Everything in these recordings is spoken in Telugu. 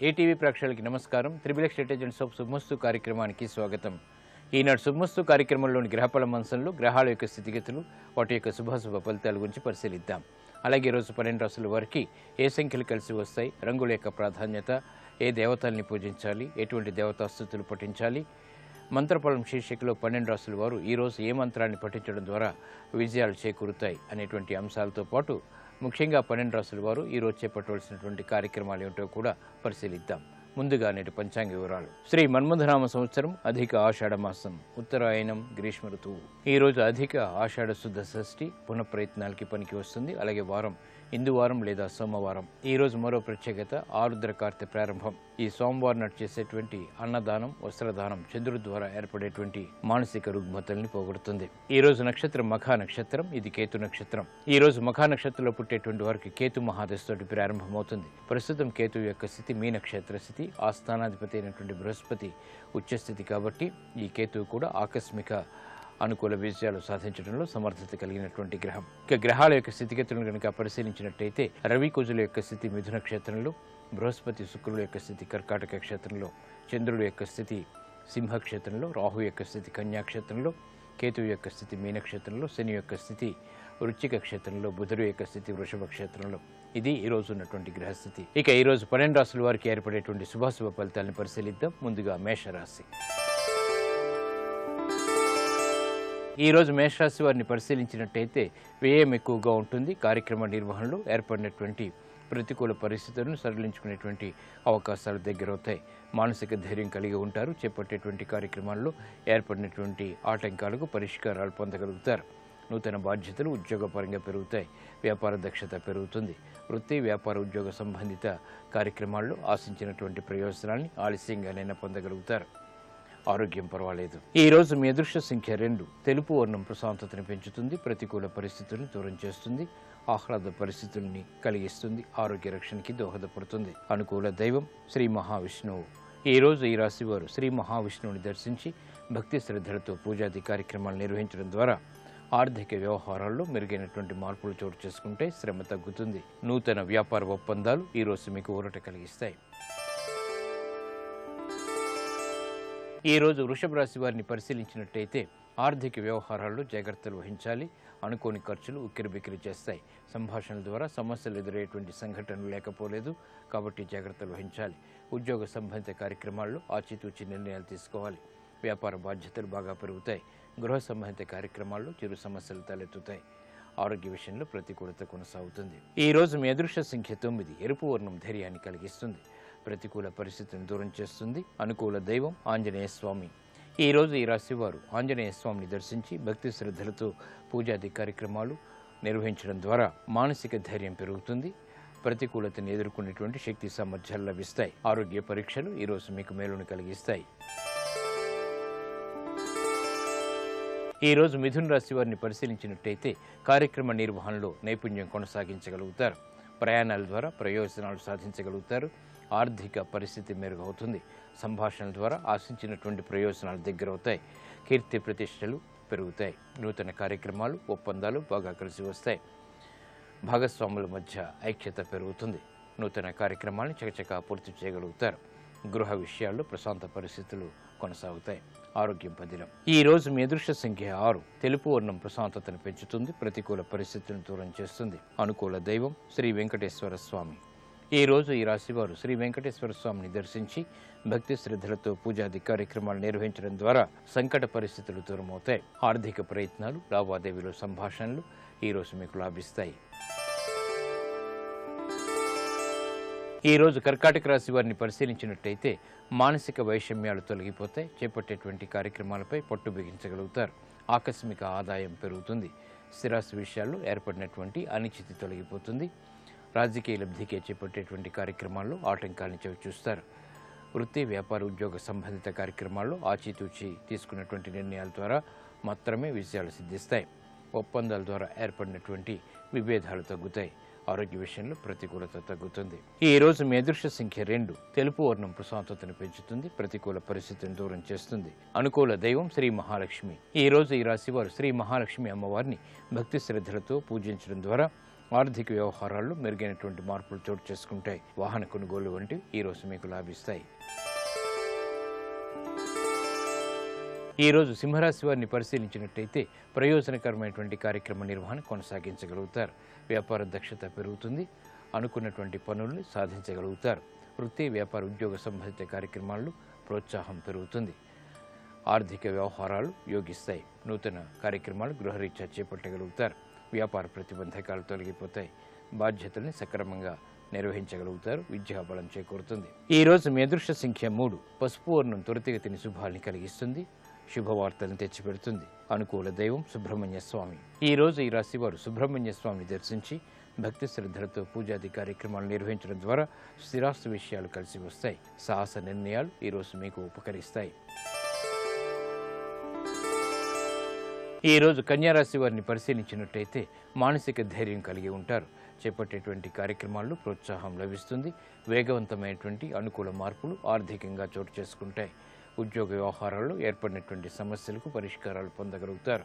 ఏటీవీ ప్రేక్షకులకి నమస్కారం. త్రిబుల్ ఎక్స్ ఏజెంట్స్ ఆఫ్ శుభమస్తు కార్యక్రమానికి స్వాగతం. ఈనాడు శుభమస్తు కార్యక్రమంలోని గ్రహఫల మంచంలో గ్రహాల యొక్క స్థితిగతులు, వాటి యొక్క శుభాశుభ ఫలితాల గురించి పరిశీలిద్దాం. అలాగే ఈరోజు 12 రాశుల వారికి ఏ సంఖ్యలు కలిసి వస్తాయి, రంగుల యొక్క ప్రాధాన్యత, ఏ దేవతల్ని పూజించాలి, ఎటువంటి దేవతాస్తుతులు పఠించాలి, మంత్రఫలం శీర్షికలో 12 రాశుల వారు ఈరోజు ఏ మంత్రాన్ని పఠించడం ద్వారా విజయాలు చేకూరుతాయి అనేటువంటి అంశాలతో పాటు ముఖ్యంగా 12 రాశుల వారు ఈరోజు చేపట్టవలసినటువంటి కార్యక్రమాలు ఏమిటో కూడా పరిశీలిద్దాం. ముందుగా నేటి పంచాంగ వివరాలు. శ్రీ మన్మథనామ సంవత్సరం అధిక ఆషాఢ మాసం, ఉత్తరాయణం, గ్రీష్మ ఋతువు. ఈరోజు అధిక ఆషాఢ శుద్ధ షష్ఠి, పునఃప్రయత్నాలకి పనికి వస్తుంది. అలాగే వారం ఇందువారం లేదా సోమవారం. ఈ రోజు మరో ప్రత్యేకత ఆరుద్ర కార్తె ప్రారంభం. ఈ సోమవారం నాడు చేసేటువంటి అన్నదానం, వస్త్రదానం చంద్రుడి ద్వారా ఏర్పడేటువంటి మానసిక రుగ్మతల్ని పోగొడుతుంది. ఈ రోజు నక్షత్రం మఖా నక్షత్రం, ఇది కేతు నక్షత్రం. ఈ రోజు మఖా నక్షత్రంలో పుట్టేటువంటి వారికి కేతు మహాదశతోటి ప్రారంభమవుతుంది. ప్రస్తుతం కేతు యొక్క స్థితి మీ నక్షత్ర స్థితి, ఆ స్థానాధిపతి అయినటువంటి బృహస్పతి ఉచ్చస్థితి కాబట్టి ఈ కేతువు కూడా ఆకస్మిక అనుకూల విజయాలు సాధించడంలో సమర్థత కలిగినటువంటి గ్రహం. ఇక గ్రహాల యొక్క స్థితిగతులను కనుక పరిశీలించినట్టయితే రవి కుజుల యొక్క స్థితి మిథున క్షేత్రంలో, బృహస్పతి శుక్రుల యొక్క స్థితి కర్కాటక క్షేత్రంలో, చంద్రుడి యొక్క స్థితి సింహ క్షేత్రంలో, రాహు యొక్క స్థితి కన్యా క్షేత్రంలో, కేతువు యొక్క స్థితి మీనక్షేత్రంలో, శని యొక్క స్థితి వృశ్చిక క్షేత్రంలో, బుధుడు యొక్క స్థితి వృషభ క్షేత్రంలో. ఇది ఈ రోజు ఉన్నటువంటి గ్రహస్థితి. ఇక ఈ రోజు 12 రాశుల వారికి ఏర్పడేటువంటి శుభాశుభ ఫలితాలను పరిశీలిద్దాం. ముందుగా మేషరాశి. ఈ రోజు మేషరాశి వారిని పరిశీలించినట్టయితే వ్యయం ఎక్కువగా ఉంటుంది. కార్యక్రమ నిర్వహణలో ఏర్పడినటువంటి ప్రతికూల పరిస్థితులను సడలించుకునేటువంటి అవకాశాలు దగ్గరవుతాయి. మానసిక ధైర్యం కలిగి ఉంటారు. చేపట్టేటువంటి కార్యక్రమాల్లో ఏర్పడినటువంటి ఆటంకాలకు పరిష్కారాలు పొందగలుగుతారు. నూతన బాధ్యతలు ఉద్యోగపరంగా పెరుగుతాయి. వ్యాపార దక్షత పెరుగుతుంది. వృత్తి, వ్యాపార, ఉద్యోగ సంబంధిత కార్యక్రమాల్లో ఆశించినటువంటి ప్రయోజనాన్ని ఆలస్యంగానైనా పొందగలుగుతారు. ఆరోగ్యం పర్వాలేదు. ఈ రోజు మీ అదృష్ట సంఖ్య 2. తెలుపు వర్ణం ప్రశాంతతను పెంచుతుంది. ప్రతికూల పరిస్థితులను దూరం చేస్తుంది. ఆహ్లాద పరిస్థితుల్ని కలిగిస్తుంది. ఆరోగ్య రక్షణకి దోహదపడుతుంది. అనుకూల దైవం శ్రీ మహావిష్ణువు. ఈ రోజు ఈ రాశి వారు శ్రీ మహావిష్ణువుని దర్శించి భక్తి శ్రద్ధలతో పూజాది కార్యక్రమాలు నిర్వహించడం ద్వారా ఆర్థిక వ్యవహారాల్లో మెరుగైనటువంటి మార్పులు చోటు చేసుకుంటే శ్రమ తగ్గుతుంది. నూతన వ్యాపార ఒప్పందాలు ఈ రోజు మీకు ఊరట కలిగిస్తాయి. ఈ రోజు వృషభ రాశి వారిని పరిశీలించినట్టయితే ఆర్థిక వ్యవహారాల్లో జాగ్రత్తలు వహించాలి. అనుకోని ఖర్చులు ఉక్కిరిబిక్కిరి చేస్తాయి. సంభాషణల ద్వారా సమస్యలు ఎదురయ్యేటువంటి సంఘటనలు లేకపోలేదు కాబట్టి జాగ్రత్తలు వహించాలి. ఉద్యోగ సంబంధిత కార్యక్రమాల్లో ఆచితూచి నిర్ణయాలు తీసుకోవాలి. వ్యాపార బాధ్యతలు బాగా పెరుగుతాయి. గృహ సంబంధిత కార్యక్రమాల్లో చిరు సమస్యలు తలెత్తుతాయి. ఆరోగ్య విషయంలో ప్రతికూలత కొనసాగుతుంది. ఈ రోజు మీ అదృష్ట సంఖ్య 9. ఎరుపు వర్ణం ధైర్యాన్ని కలిగిస్తుంది. ప్రతికూల పరిస్థితిని దూరం చేస్తుంది. అనుకూల దైవం ఆంజనేయ స్వామి. ఈ రోజు ఈ రాశి వారు ఆంజనేయ స్వామిని దర్శించి భక్తి శ్రద్ధలతో పూజాది కార్యక్రమాలు నిర్వహించడం ద్వారా మానసిక ధైర్యం పెరుగుతుంది. ప్రతికూలతను ఎదుర్కొనేటువంటి శక్తి సామర్థ్యాలు లభిస్తాయి. ఆరోగ్య పరీక్షలు ఈ రోజు మీకు మేలును కలిగిస్తాయి. ఈ రోజు మిథున రాశి వారిని పరిశీలించినట్టయితే కార్యక్రమ నిర్వహణలో నైపుణ్యం కొనసాగించగలుగుతారు. ప్రయాణాల ద్వారా ప్రయోజనాలు సాధించగలుగుతారు. ఆర్థిక పరిస్థితి మెరుగవుతుంది. సంభాషణల ద్వారా ఆశించినటువంటి ప్రయోజనాలు దగ్గరవుతాయి. కీర్తి ప్రతిష్టలు పెరుగుతాయి. నూతన కార్యక్రమాలు, ఒప్పందాలు బాగా కలిసి వస్తాయి. భాగస్వాముల మధ్య ఐక్యత పెరుగుతుంది. నూతన కార్యక్రమాలను చకచకా పూర్తి చేయగలుగుతారు. గృహ విషయాల్లో ప్రశాంత పరిస్థితులు కొనసాగుతాయి. ఆరోగ్యం పదిలం. ఈ రోజు మీ అదృష్ట సంఖ్య 6. తెలుపు వర్ణం ప్రశాంతతను పెంచుతుంది. ప్రతికూల పరిస్థితులను దూరం చేస్తుంది. అనుకూల దైవం శ్రీ వెంకటేశ్వర స్వామి. ఈ రోజు ఈ రాశి వారు శ్రీ వెంకటేశ్వర స్వామిని దర్శించి భక్తి శ్రద్ధలతో పూజాది కార్యక్రమాలు నిర్వహించడం ద్వారా సంకట పరిస్థితులు దూరమవుతాయి. ఆర్థిక ప్రయత్నాలు, లావాదేవీలు, సంభాషణలు ఈ రోజు మీకు లాభిస్తాయి. ఈ రోజు కర్కాటక రాశి వారిని పరిశీలించినట్టయితే మానసిక వైషమ్యాలు తొలగిపోతాయి. చేపట్టేటువంటి కార్యక్రమాలపై పట్టు బిగించగలుగుతారు. ఆకస్మిక ఆదాయం పెరుగుతుంది. స్థిరాస్తి విషయాల్లో ఏర్పడినటువంటి అనిశ్చితి తొలగిపోతుంది. రాజకీయ లబ్ధికే చేపట్టేటువంటి కార్యక్రమాల్లో ఆటంకాలను చవిచూస్తారు. వృత్తి, వ్యాపార, ఉద్యోగ సంబంధిత కార్యక్రమాల్లో ఆచితూచి తీసుకున్నటువంటి నిర్ణయాల ద్వారా మాత్రమే విజయాలు సిద్ధిస్తాయి. ఒప్పందాల ద్వారా ఏర్పడినటువంటి విభేదాలు తగ్గుతాయి. ఆరోగ్య విషయంలో ప్రతికూలత తగ్గుతుంది. ఈ రోజు మీ అదృష్ట సంఖ్య 2. తెలుపు వర్ణం ప్రశాంతతను పెంచుతుంది. ప్రతికూల పరిస్థితిని దూరం చేస్తుంది. అనుకూల దైవం శ్రీ మహాలక్ష్మి. ఈ రోజు ఈ రాశి వారు శ్రీ మహాలక్ష్మి అమ్మవారిని భక్తి శ్రద్ధలతో పూజించడం ద్వారా ఆర్థిక వ్యవహారాల్లో మెరుగైనటువంటి మార్పులు చోటు చేసుకుంటాయి. వాహన కొనుగోలు వంటివి ఈరోజు మీకు లాభిస్తాయి. ఈరోజు సింహరాశి వారిని పరిశీలించినట్టయితే ప్రయోజనకరమైనటువంటి కార్యక్రమ నిర్వహణ కొనసాగించగలుగుతారు. వ్యాపార దక్షత పెరుగుతుంది. అనుకున్నటువంటి పనుల్ని సాధించగలుగుతారు. వృత్తి, వ్యాపార, ఉద్యోగ సంబంధిత కార్యక్రమాల్లో ప్రోత్సాహం పెరుగుతుంది. ఆర్థిక వ్యవహారాలు యోగిస్తాయి. నూతన కార్యక్రమాలు గృహరీత్యా చేపట్టగలుగుతారు. వ్యాపార ప్రతిబంధకాలు తొలగిపోతాయి. బాధ్యతల్ని సక్రమంగా నిర్వహించగలుగుతారు. విద్యా బలం చేకూరుతుంది. ఈ రోజు మీ అదృష్ట సంఖ్య 3. పసుపు వర్ణం త్వరితగతిని శుభాల్ని కలిగిస్తుంది. శుభవార్తలను తెచ్చిపెడుతుంది. అనుకూల దైవం సుబ్రహ్మణ్య స్వామి. ఈ రోజు ఈ రాశి వారు సుబ్రహ్మణ్య స్వామిని దర్శించి భక్తి శ్రద్ధలతో పూజాది కార్యక్రమాలు నిర్వహించడం ద్వారా స్థిరాస్తి విషయాలు కలిసి వస్తాయి. సాహస నిర్ణయాలు ఈరోజు మీకు ఉపకరిస్తాయి. ఈ రోజు కన్యారాశి వారిని పరిశీలించినట్టయితే మానసిక ధైర్యం కలిగి ఉంటారు. చేపట్టేటువంటి కార్యక్రమాల్లో ప్రోత్సాహం లభిస్తుంది. వేగవంతమైనటువంటి అనుకూల మార్పులు ఆర్థికంగా చోటు చేసుకుంటాయి. ఉద్యోగ వ్యవహారాల్లో ఏర్పడినటువంటి సమస్యలకు పరిష్కారాలు పొందగలుగుతారు.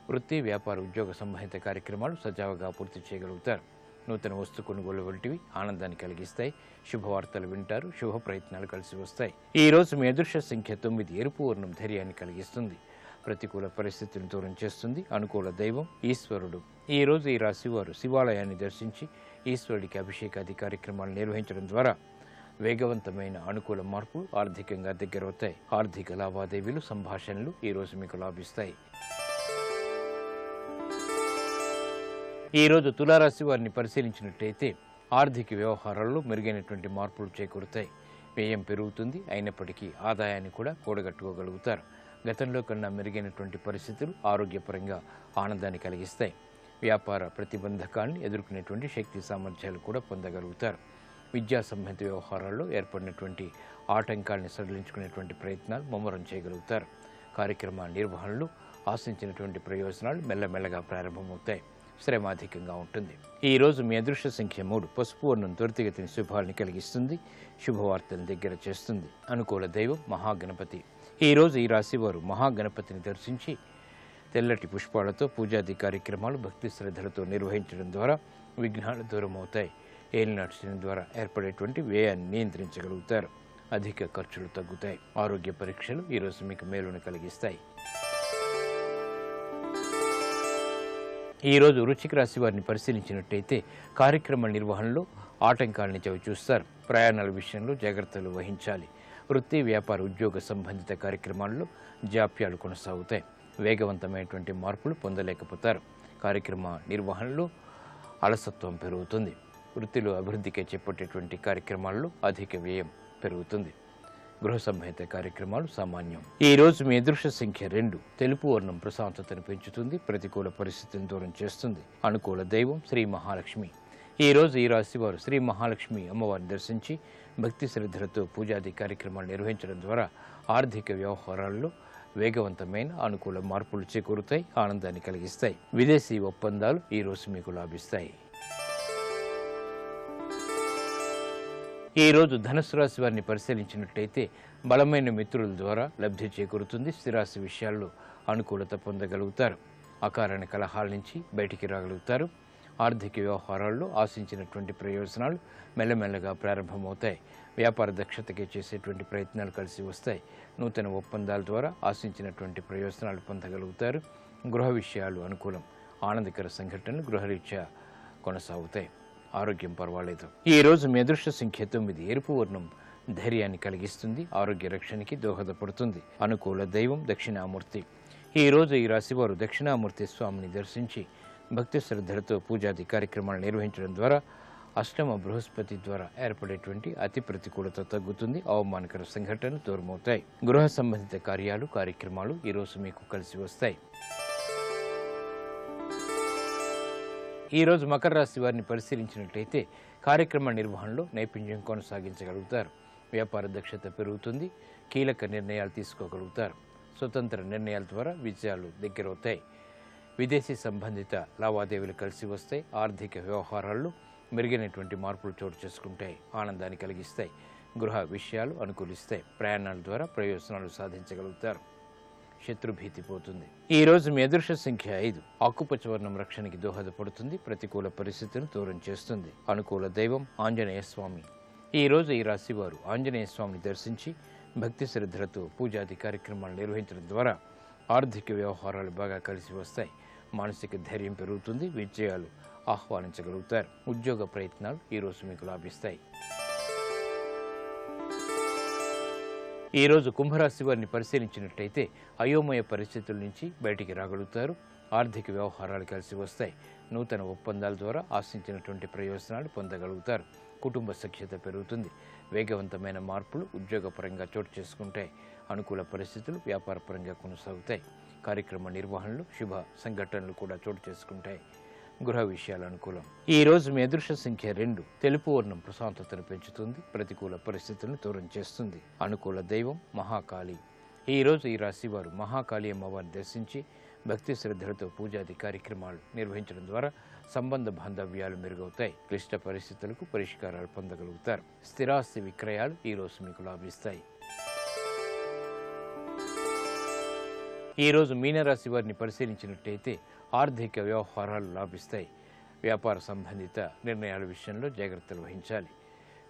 వృత్తి, వ్యాపార, ఉద్యోగ సంబంధిత కార్యక్రమాలు సజావుగా పూర్తి చేయగలుగుతారు. నూతన వస్తు కొనుగోలు వంటివి ఆనందాన్ని కలిగిస్తాయి. శుభవార్తలు వింటారు. శుభ ప్రయత్నాలు కలిసి వస్తాయి. ఈ రోజు మీ అదృష్ట సంఖ్య 9. ఎరుపు వర్ణం ధైర్యాన్ని కలిగిస్తుంది. ప్రతికూల పరిస్థితులను దూరం చేస్తుంది. అనుకూల దైవం ఈశ్వరుడు. ఈ రోజు ఈ రాశి వారు శివాలయాన్ని దర్శించి ఈశ్వరుడికి అభిషేకాది కార్యక్రమాలు నిర్వహించడం ద్వారా వేగవంతమైన అనుకూల మార్పులు ఆర్థికంగా దగ్గరవుతాయి. ఆర్థిక లావాదేవీలు, సంభాషణలు ఈరోజు మీకు లాభిస్తాయి. ఈరోజు తులారాశి వారిని పరిశీలించినట్టయితే ఆర్థిక వ్యవహారాల్లో మెరుగైనటువంటి మార్పులు చేకూరుతాయి. వ్యయం పెరుగుతుంది. అయినప్పటికీ ఆదాయాన్ని కూడా కూడగట్టుకోగలుగుతారు. గతంలో కన్నా మెరుగైనటువంటి పరిస్థితులు ఆరోగ్యపరంగా ఆనందాన్ని కలిగిస్తాయి. వ్యాపార ప్రతిబంధకాన్ని ఎదుర్కొనేటువంటి శక్తి సామర్థ్యాలు కూడా పొందగలుగుతారు. విద్యా సంబంధిత వ్యవహారాల్లో ఏర్పడినటువంటి ఆటంకాలను సడలించుకునేటువంటి ప్రయత్నాలు ముమ్మరం చేయగలుగుతారు. కార్యక్రమ నిర్వహణలు ఆశించినటువంటి ప్రయోజనాలు మెల్లమెల్లగా ప్రారంభమవుతాయి. శ్రమ అధికంగా ఉంటుంది. ఈ రోజు మీ అదృష్ట సంఖ్య 3. పసుపు వర్ణం త్వరితగతిని శుభాల్ని కలిగిస్తుంది. శుభవార్తలను దగ్గర చేస్తుంది. అనుకూల దైవం మహాగణపతి. ఈ రోజు ఈ రాశి వారు మహాగణపతిని దర్శించి తెల్లటి పుష్పాలతో పూజాది కార్యక్రమాలు భక్తి శ్రద్ధలతో నిర్వహించడం ద్వారా విఘ్నాలు దూరం అవుతాయి. ఏలినాటి శని ద్వారా ఏర్పడేటువంటి వ్యయాన్ని నియంత్రించగలుగుతారు. అధిక ఖర్చులు తగ్గుతాయి. ఆరోగ్య పరీక్షలు ఈరోజు మీకు మేలును కలిగిస్తాయి. ఈ రోజు వృశ్చిక రాశి వారిని పరిశీలించినట్టయితే కార్యక్రమ నిర్వహణలో ఆటంకాలను చవిచూస్తారు. ప్రయాణాల విషయంలో జాగ్రత్తలు వహించాలి. వృత్తి, వ్యాపార, ఉద్యోగ సంబంధిత కార్యక్రమాల్లో జాప్యాలు కొనసాగుతాయి. వేగవంతమైనటువంటి మార్పులు పొందలేకపోతారు. కార్యక్రమ నిర్వహణలో అలసత్వం పెరుగుతుంది. వృత్తిలో అభివృద్ధికి చేపట్టేటువంటి కార్యక్రమాల్లో అధిక వ్యయం పెరుగుతుంది. గృహ సంబంధిత కార్యక్రమాలు సామాన్యం. ఈ రోజు మీ అదృష్ట సంఖ్య 2. తెలుపు వర్ణం ప్రశాంతతను పెంచుతుంది. ప్రతికూల పరిస్థితిని దూరం చేస్తుంది. అనుకూల దైవం శ్రీ మహాలక్ష్మి. ఈ రోజు ఈ రాశి వారు శ్రీ మహాలక్ష్మి అమ్మవారిని దర్శించి భక్తి శ్రద్ధలతో పూజాది కార్యక్రమాలు నిర్వహించడం ద్వారా ఆర్థిక వ్యవహారాల్లో వేగవంతమైన అనుకూల మార్పులు చేకూరుతాయి. ఆనందాన్ని కలిగిస్తాయి. విదేశీ ఒప్పందాలు ఈ రోజు మీకు లాభిస్తాయి. ఈ రోజు ధనుసు రాశి వారిని పరిశీలించినట్టయితే బలమైన మిత్రుల ద్వారా లబ్ధి చేకూరుతుంది. స్థిరాస్తి విషయాల్లో అనుకూలత పొందగలుగుతారు. అకారణ కలహాల నుంచి బయటికి రాగలుగుతారు. ఆర్థిక వ్యవహారాల్లో ఆశించినటువంటి ప్రయోజనాలు మెల్లమెల్లగా ప్రారంభమవుతాయి. వ్యాపార దక్షతకి చేసేటువంటి ప్రయత్నాలు కలిసి వస్తాయి. నూతన ఒప్పందాల ద్వారా ఆశించినటువంటి ప్రయోజనాలు పొందగలుగుతారు. గృహ విషయాలు అనుకూలం. ఆనందకర సంఘటనలు గృహరీత్యా కొనసాగుతాయి. ఆరోగ్యం పర్వాలేదు. ఈ రోజు మీ అదృష్ట సంఖ్య 9. ఎరుపు వర్ణం ధైర్యాన్ని కలిగిస్తుంది. ఆరోగ్య రక్షణకి దోహదపడుతుంది. అనుకూల దైవం దక్షిణామూర్తి. ఈ రోజు ఈ రాశివారు దక్షిణామూర్తి స్వామిని దర్శించి భక్తి శ్రద్ధలతో పూజాది కార్యక్రమాలు నిర్వహించడం ద్వారా అష్టమ బృహస్పతి ద్వారా ఏర్పడేటువంటి అతి ప్రతికూలత తగ్గుతుంది. అవమానకర సంఘటనలు దూరమవుతాయి. గృహ సంబంధిత కార్యక్రమాలు ఈరోజు మీకు కలిసి వస్తాయి. ఈరోజు మకర రాశి వారిని పరిశీలించినట్లయితే కార్యక్రమ నిర్వహణలో నైపుణ్యం కొనసాగించగలుగుతారు. వ్యాపార దక్షత పెరుగుతుంది. కీలక నిర్ణయాలు తీసుకోగలుగుతారు. స్వతంత్ర నిర్ణయాల ద్వారా విజయాలు దగ్గరవుతాయి. విదేశీ సంబంధిత లావాదేవీలు కలిసి వస్తాయి. ఆర్థిక వ్యవహారాల్లో మెరుగైనటువంటి మార్పులు చోటు చేసుకుంటాయి. ఆనందాన్ని కలిగిస్తాయి. గృహ విషయాలు అనుకూలిస్తాయి. ప్రయాణాల ద్వారా ప్రయోజనాలు సాధించగలుగుతారు. శత్రుభీతి పోతుంది. ఈ రోజు మీ అదృష్ట సంఖ్య 5. ఆకుపచ్చ వర్ణం రక్షణకి దోహదపడుతుంది. ప్రతికూల పరిస్థితులను దూరం చేస్తుంది. అనుకూల దైవం ఆంజనేయ స్వామి. ఈ రోజు ఈ రాశి వారు ఆంజనేయ స్వామిని దర్శించి భక్తి శ్రద్ధలతో పూజాది కార్యక్రమాలు నిర్వహించడం ద్వారా ఆర్థిక వ్యవహారాలు బాగా కలిసి వస్తాయి. మానసిక ధైర్యం పెరుగుతుంది. విజయాలు ఆహ్వానించగలుగుతారు. ఉద్యోగ ప్రయత్నాలు ఈరోజు మీకు లాభిస్తాయి. ఈరోజు కుంభరాశి వారిని పరిశీలించినట్టయితే అయోమయ పరిస్థితుల నుంచి బయటికి రాగలుగుతారు. ఆర్థిక వ్యవహారాలు కలిసి వస్తాయి. నూతన ఒప్పందాల ద్వారా ఆశించినటువంటి ప్రయోజనాలు పొందగలుగుతారు. కుటుంబ సఖ్యత పెరుగుతుంది. వేగవంతమైన మార్పులు ఉద్యోగపరంగా చోటు చేసుకుంటాయి. అనుకూల పరిస్థితులు వ్యాపారపరంగా కొనసాగుతాయి. కార్యక్రమ నిర్వహణలు శుభ సంఘటనలు కూడా చోటు చేసుకుంటాయి. గృహ విషయాలు అనుకూలం. ఈ రోజు మీ అదృష్ట సంఖ్య 2. తెలుపు వర్ణం ప్రశాంతతను పెంచుతుంది. ప్రతికూల పరిస్థితులను దూరం చేస్తుంది. అనుకూల దైవం మహాకాళి. ఈ రోజు ఈ రాశి వారు మహాకాళి అమ్మవారిని దర్శించి భక్తి శ్రద్ధలతో పూజాది కార్యక్రమాలు నిర్వహించడం ద్వారా సంబంధ బాంధవ్యాలు మెరుగవుతాయి. క్లిష్ట పరిస్థితులకు పరిష్కారాలు పొందగలుగుతారు. స్థిరాస్తి విక్రయాలు ఈ రోజు మీకు లాభిస్తాయి. ఈ రోజు మీనరాశి వారిని పరిశీలించినట్టయితే ఆర్థిక వ్యవహారాలు లాభిస్తాయి. వ్యాపార సంబంధిత నిర్ణయాల విషయంలో జాగ్రత్తలు వహించాలి.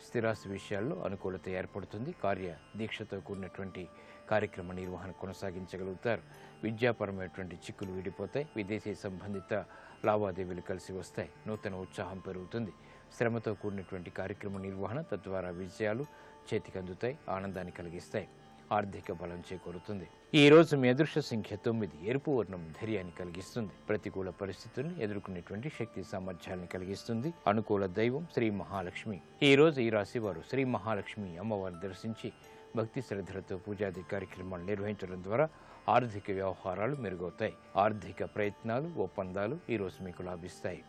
స్థిరాస్తి విషయాల్లో అనుకూలత ఏర్పడుతుంది. కార్య దీక్షతో కూడినటువంటి కార్యక్రమ నిర్వహణ కొనసాగించగలుగుతారు. విద్యాపరమైనటువంటి చిక్కులు వీడిపోతాయి. విదేశీ సంబంధిత లావాదేవీలు కలిసి వస్తాయి. నూతన ఉత్సాహం పెరుగుతుంది. శ్రమతో కూడినటువంటి కార్యక్రమ నిర్వహణ తద్వారా విజయాలు చేతికి అందుతాయి. ఆనందాన్ని కలిగిస్తాయి. ఆర్థిక బలం చేకూరుతుంది. ఈ రోజు మీ అదృష్ట సంఖ్య 9. ఎరుపు వర్ణం ధైర్యాన్ని కలిగిస్తుంది. ప్రతికూల పరిస్థితులను ఎదుర్కొనేటువంటి శక్తి సామర్థ్యాన్ని కలిగిస్తుంది. అనుకూల దైవం శ్రీ మహాలక్ష్మి. ఈ రోజు ఈ రాశి వారు శ్రీ మహాలక్ష్మి అమ్మవారిని దర్శించి భక్తి శ్రద్ధలతో పూజాది కార్యక్రమాలు నిర్వహించడం ద్వారా ఆర్థిక వ్యవహారాలు మెరుగవుతాయి. ఆర్థిక ప్రయత్నాలు ఒప్పందాలు ఈ రోజు మీకు లాభిస్తాయి.